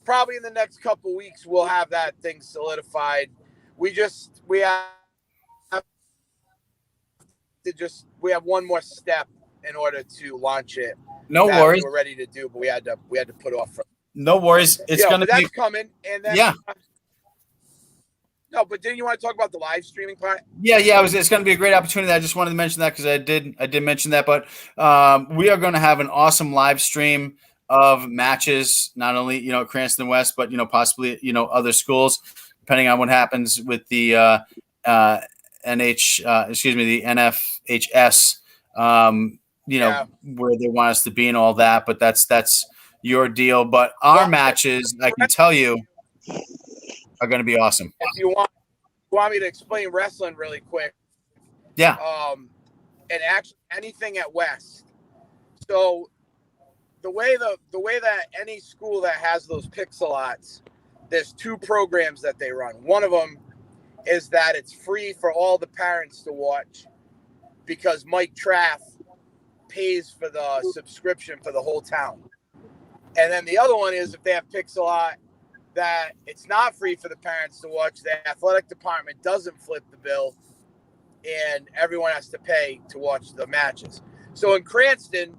Probably in the next couple weeks, we'll have that thing solidified. We have one more step in order to launch it. No worries. We're ready to do, but we had to put off. No worries. It's going to be. That's coming. And then, yeah. No, but didn't you want to talk about the live streaming part? Yeah. It's going to be a great opportunity. I just wanted to mention that because I did mention that. But we are going to have an awesome live stream of matches, not only Cranston West, but possibly other schools, depending on what happens with the the NFHS. Where they want us to be and all that. But that's your deal. But our matches, I can tell you, are going to be awesome. If you want me to explain wrestling really quick. Yeah. And actually anything at West. So the way that any school that has those pixelots, there's two programs that they run. One of them is that it's free for all the parents to watch because Mike Traff pays for the subscription for the whole town. And then the other one is if they have Pixel-Art, that it's not free for the parents to watch. The athletic department doesn't flip the bill, and everyone has to pay to watch the matches. So in Cranston,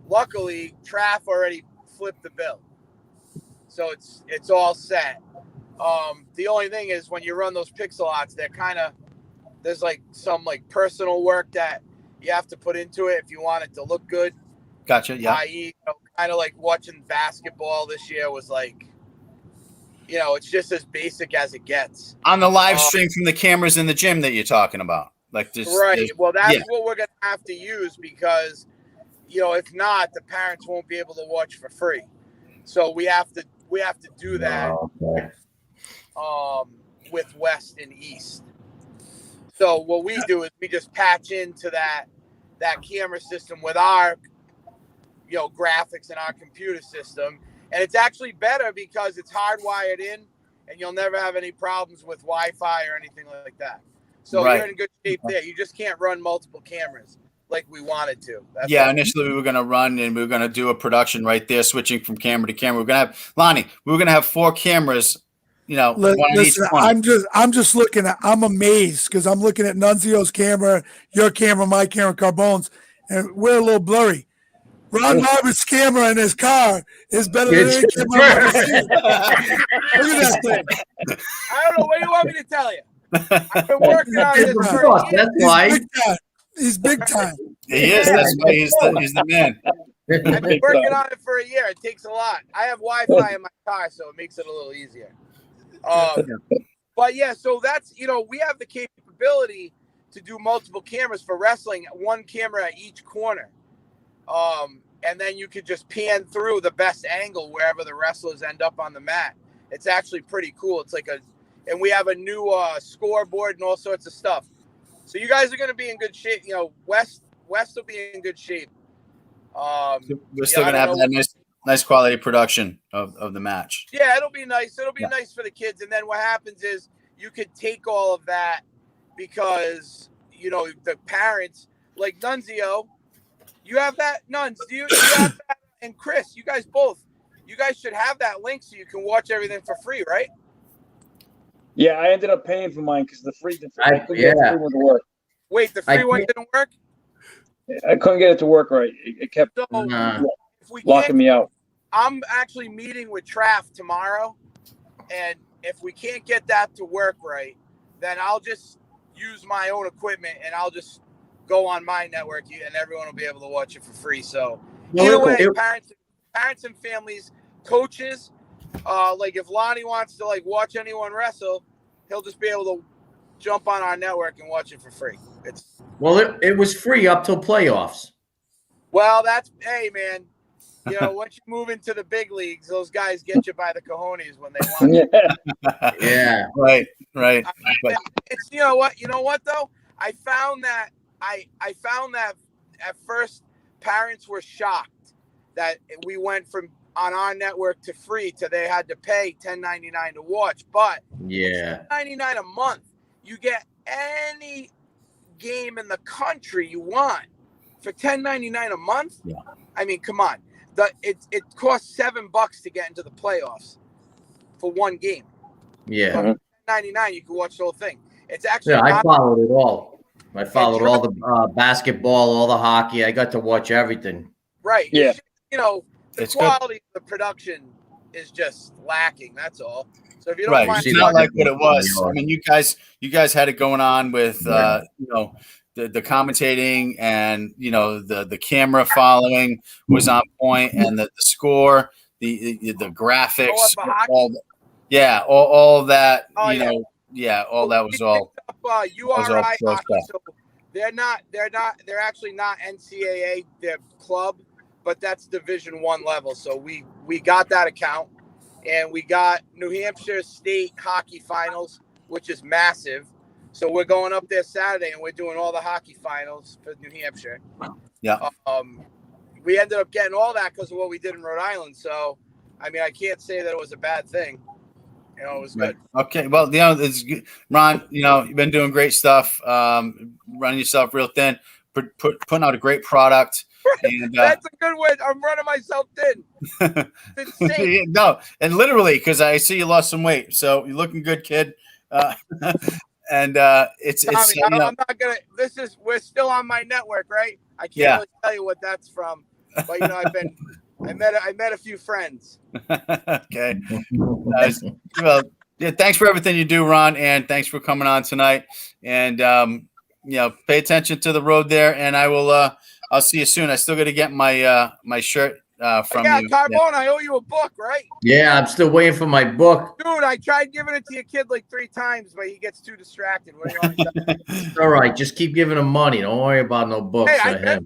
luckily, Traff already flipped the bill, so it's all set. The only thing is when you run those Pixel-Arts, they're kind of, there's like some like personal work that you have to put into it if you want it to look good. Gotcha. Yeah. I.e., kind of like watching basketball this year was like, it's just as basic as it gets. On the live stream from the cameras in the gym that you're talking about. Like this. Right. Well, that's what we're going to have to use because, if not, the parents won't be able to watch for free. So we have to do that with West and East. So what we do is we just patch into that camera system with our, graphics and our computer system. And it's actually better because it's hardwired in and you'll never have any problems with Wi-Fi or anything like that. So you're in good shape there. You just can't run multiple cameras like we wanted to. That's initially we were going to run and we were going to do a production right there, switching from camera to camera. We're going to have, Lonnie, we were going to have 4 cameras, one on each corner. I'm just looking at, I'm amazed because I'm looking at Nunzio's camera, your camera, my camera, Carbone's, and we're a little blurry. Ron Roberts' camera in his car is better than any camera I've ever seen. Look at that thing. I don't know. What do you want me to tell you? I've been working on this for That's why. He's big time. He is. That's why he's the man. I've been working on it for a year. It takes a lot. I have Wi-Fi in my car, so it makes it a little easier. But yeah, so that's, we have the capability to do multiple cameras for wrestling, 1 camera at each corner. And then you could just pan through the best angle wherever the wrestlers end up on the mat. It's actually pretty cool. It's like and we have a new scoreboard and all sorts of stuff. So you guys are going to be in good shape. West will be in good shape. We're still going to have that nice quality production of the match. Yeah, it'll be nice. It'll be nice for the kids. And then what happens is you could take all of that because, the parents, like Nunzio, you have that, Nuns, do you have that? And Chris, you guys should have that link so you can watch everything for free, right? Yeah, I ended up paying for mine because the free one didn't work. Wait, the free one didn't work? I couldn't get it to work right. It kept locking me out. I'm actually meeting with Traff tomorrow, and if we can't get that to work right, then I'll just use my own equipment and I'll just go on my network and everyone will be able to watch it for free. So either way, parents and families, coaches, like if Lonnie wants to watch anyone wrestle, he'll just be able to jump on our network and watch it for free. It was free up till playoffs. Well, hey man, once you move into the big leagues, those guys get you by the cojones when they want you. Yeah. Right. It's you know what though? I found that at first parents were shocked that we went from on our network to free to they had to pay $10.99 to watch. But $10.99 a month, you get any game in the country you want for $10.99 a month. Yeah. I mean, come on. It costs $7 to get into the playoffs for one game. Yeah. $10.99, you can watch the whole thing. It's actually I followed it all. I followed all the basketball, all the hockey. I got to watch everything. Right. Yeah. The quality of the production is just lacking. That's all. So if you don't mind, it's not like what it was. I mean, you guys had it going on with the commentating and the camera following was on point and the score, the graphics, all that. All that was all. URI hockey. So they're actually not NCAA, they're club, but that's Division I level. So we got that account, and we got New Hampshire State Hockey Finals, which is massive. So we're going up there Saturday, and we're doing all the hockey finals for New Hampshire. Yeah. We ended up getting all that because of what we did in Rhode Island. So, I mean, I can't say that it was a bad thing. It was good. Okay. Well, it's good. Ron, you've been doing great stuff, running yourself real thin, putting out a great product. And That's a good way. I'm running myself thin. It's insane. no, and literally, because I see you lost some weight, so you're looking good, kid. And it's Tommy, you know, I'm not gonna. We're still on my network, right? I can't really tell you what that's from, but you know, I met a few friends. Okay. Well, yeah, thanks for everything you do, Ron, and thanks for coming on tonight. And you know, pay attention to the road there, and I will. I'll see you soon. I still got to get my my shirt from you. Carbone, I owe you a book, right? Yeah, I'm still waiting for my book. Dude, I tried giving it to your kid like 3 times, but he gets too distracted. What do you want to say? It's all right. Just keep giving him money. Don't worry about no books for him.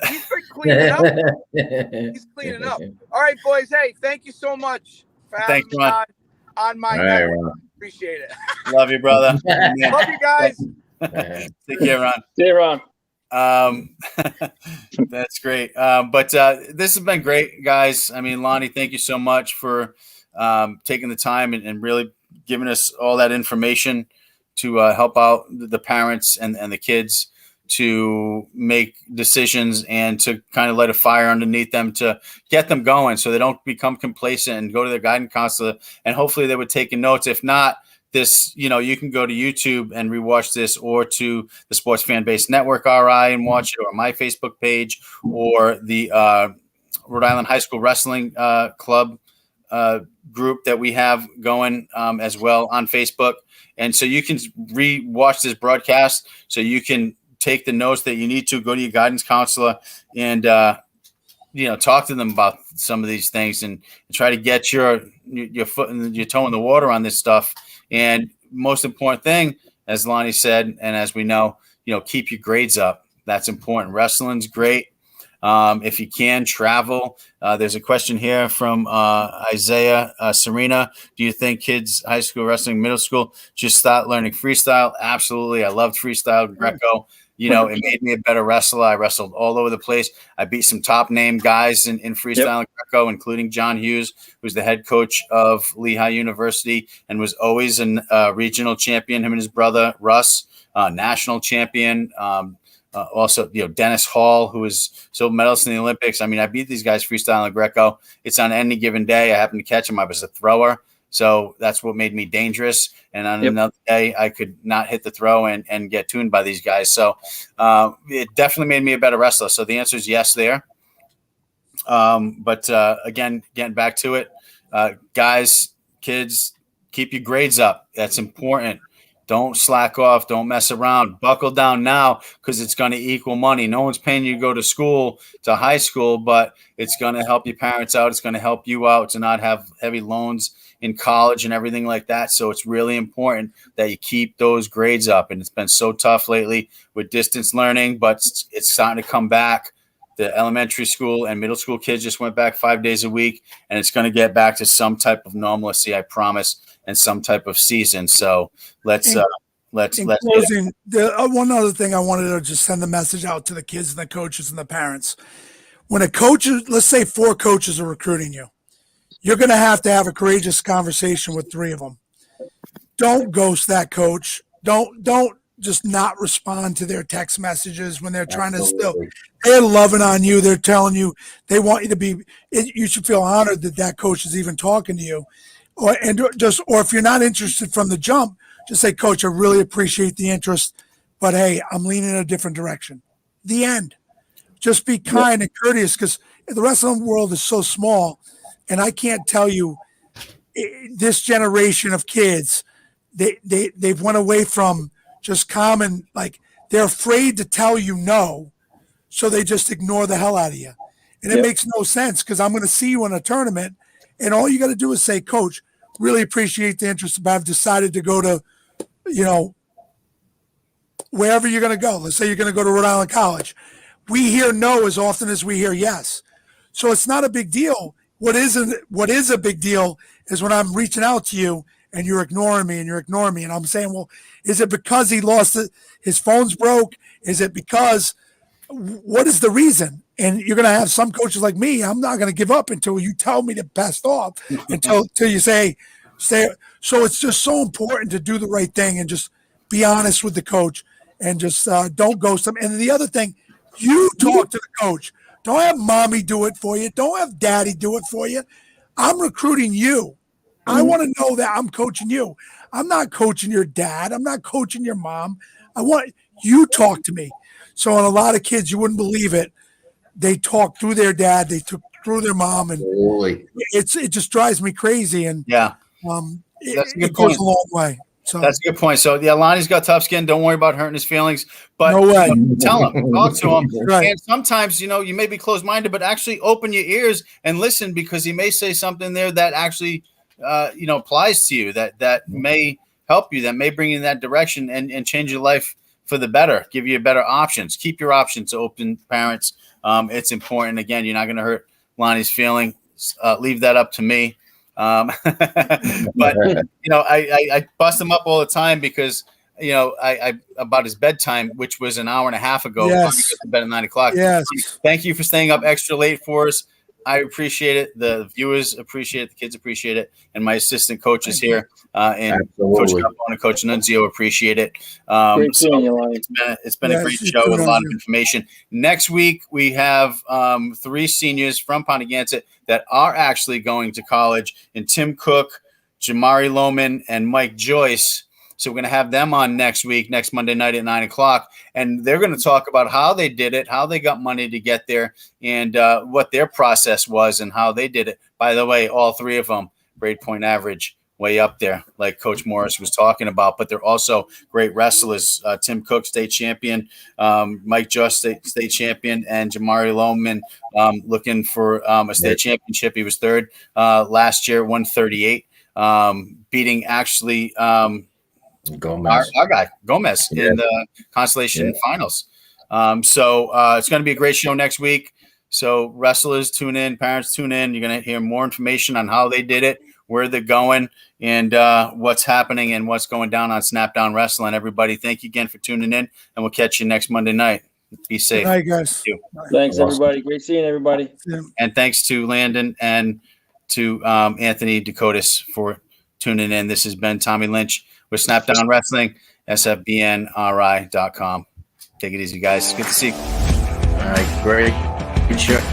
He's been cleaning up. He's cleaning up. All right, boys. Hey, thank you so much for having me on my network. Appreciate it. Love you, brother. Love you guys. Take care, Ron. Hey, Ron. That's great. But this has been great, guys. I mean, Lonnie, thank you so much for taking the time and really giving us all that information to help out the parents and the kids to make decisions and to kind of light a fire underneath them to get them going so they don't become complacent and go to their guidance counselor. And hopefully they would take notes. If not, this, you know, you can go to YouTube and rewatch this, or to the Sports Fan Base Network RI and watch it, or my Facebook page, or the Rhode Island High School Wrestling Club group that we have going as well on Facebook. And so you can re-watch this broadcast, so you can take the notes that you need to, go to your guidance counselor and you know, talk to them about some of these things and try to get your foot and your toe in the water on this stuff. And most important thing, as Lonnie said, and as we know, you know, keep your grades up. That's important. Wrestling's great. If you can travel, there's a question here from Isaiah Serena. Do you think kids, high school wrestling, middle school, just start learning freestyle? Absolutely. I loved freestyle, Greco. You know, it made me a better wrestler. I wrestled all over the place. I beat some top name guys in freestyle and Greco, including John Hughes, who's the head coach of Lehigh University and was always a regional champion. Him and his brother Russ, national champion. Also, you know, Dennis Hall, who was silver medalist in the Olympics. I mean, I beat these guys freestyle and Greco. It's on any given day. I happened to catch him. I was a thrower. So that's what made me dangerous. And on another day, I could not hit the throw and get tuned by these guys. So it definitely made me a better wrestler. So the answer is yes there. But again, getting back to it, guys, kids, keep your grades up. That's important. Don't slack off. Don't mess around. Buckle down now, because it's going to equal money. No one's paying you to go to school, to high school, but it's going to help your parents out. It's going to help you out to not have heavy loans in college and everything like that. So it's really important that you keep those grades up. And it's been so tough lately with distance learning, but it's starting to come back. The elementary school and middle school kids just went back 5 days a week, and it's going to get back to some type of normalcy, I promise, and some type of season. So let's closing, one other thing I wanted to just send the message out to the kids and the coaches and the parents. When a coach, let's say 4 coaches are recruiting you, you're going to have a courageous conversation with 3 of them. Don't ghost that coach. Don't just not respond to their text messages when they're trying to they're loving on you. They're telling you they want you to be, you should feel honored that coach is even talking to you. Or if you're not interested from the jump, just say, Coach, I really appreciate the interest, but hey, I'm leaning in a different direction. The end. Just be kind and courteous, because the wrestling world is so small. And I can't tell you, this generation of kids, they've went away from just common, like they're afraid to tell you no, so they just ignore the hell out of you. And it makes no sense, because I'm going to see you in a tournament, and all you got to do is say, Coach, really appreciate the interest, but I've decided to go to, you know, wherever you're going to go. Let's say you're going to go to Rhode Island College. We hear no as often as we hear yes. So it's not a big deal. What is a big deal is when I'm reaching out to you and you're ignoring me and I'm saying, well, is it because he lost it? His phone's broke? Is it because, what is the reason? And you're going to have some coaches like me. I'm not going to give up until you tell me to pass off, until you say, stay. So it's just so important to do the right thing and just be honest with the coach and just don't ghost them. And the other thing, you talk to the coach. Don't have mommy do it for you. Don't have daddy do it for you. I'm recruiting you. I want to know that I'm coaching you. I'm not coaching your dad. I'm not coaching your mom. I want you talk to me. So on a lot of kids, you wouldn't believe it. They talk through their dad. They took through their mom, and Absolutely. it just drives me crazy. And Yeah, that's a good it goes point. a long way. So That's a good point. So yeah, Lonnie's got tough skin. Don't worry about hurting his feelings. But no way. Tell him, talk to him. Right. And sometimes, you may be closed-minded, but actually open your ears and listen, because he may say something there that actually, applies to you, that may help you, that may bring you in that direction and change your life for the better, give you better options. Keep your options open, parents. It's important. Again, you're not going to hurt Lonnie's feelings. Leave that up to me. But I bust him up all the time because I about his bedtime, which was an hour and a half ago. Yes. He goes to bed at 9 o'clock. Yes. Thank you for staying up extra late for us. I appreciate it. The viewers appreciate it. The kids appreciate it. And my assistant coaches here and Coach Absolutely. Capone and Coach Nunzio appreciate it. Great seeing you, Lonnie. It's been a great show with a lot of information. Next week, we have 3 seniors from Pontigansett that are actually going to college, and Tim Cook, Jamari Lohman, and Mike Joyce. So we're going to have them on next Monday night at 9 o'clock. And they're going to talk about how they did it, how they got money to get there, and what their process was and how they did it. By the way, all 3 of them, grade point average, way up there, like Coach Morris was talking about. But they're also great wrestlers. Tim Cook, state champion, Mike Joyce, state champion, and Jamari Lohman looking for a state championship. He was 3rd last year, 138, beating actually Gomez. our guy Gomez in the constellation finals. So it's going to be a great show next week. So wrestlers tune in, parents tune in. You're going to hear more information on how they did it, where they're going, and what's happening and what's going down on Snapdown Wrestling. Everybody, thank you again for tuning in, and we'll catch you next Monday night. Be safe. Good night, guys. Thank you. Thanks, everybody. Great seeing everybody. And thanks to Landon and to Anthony Dakotas for tuning in. This has been Tommy Lynch with Snapdown Wrestling, sfbnri.com. Take it easy, guys. Good to see you. All right, great. Good show.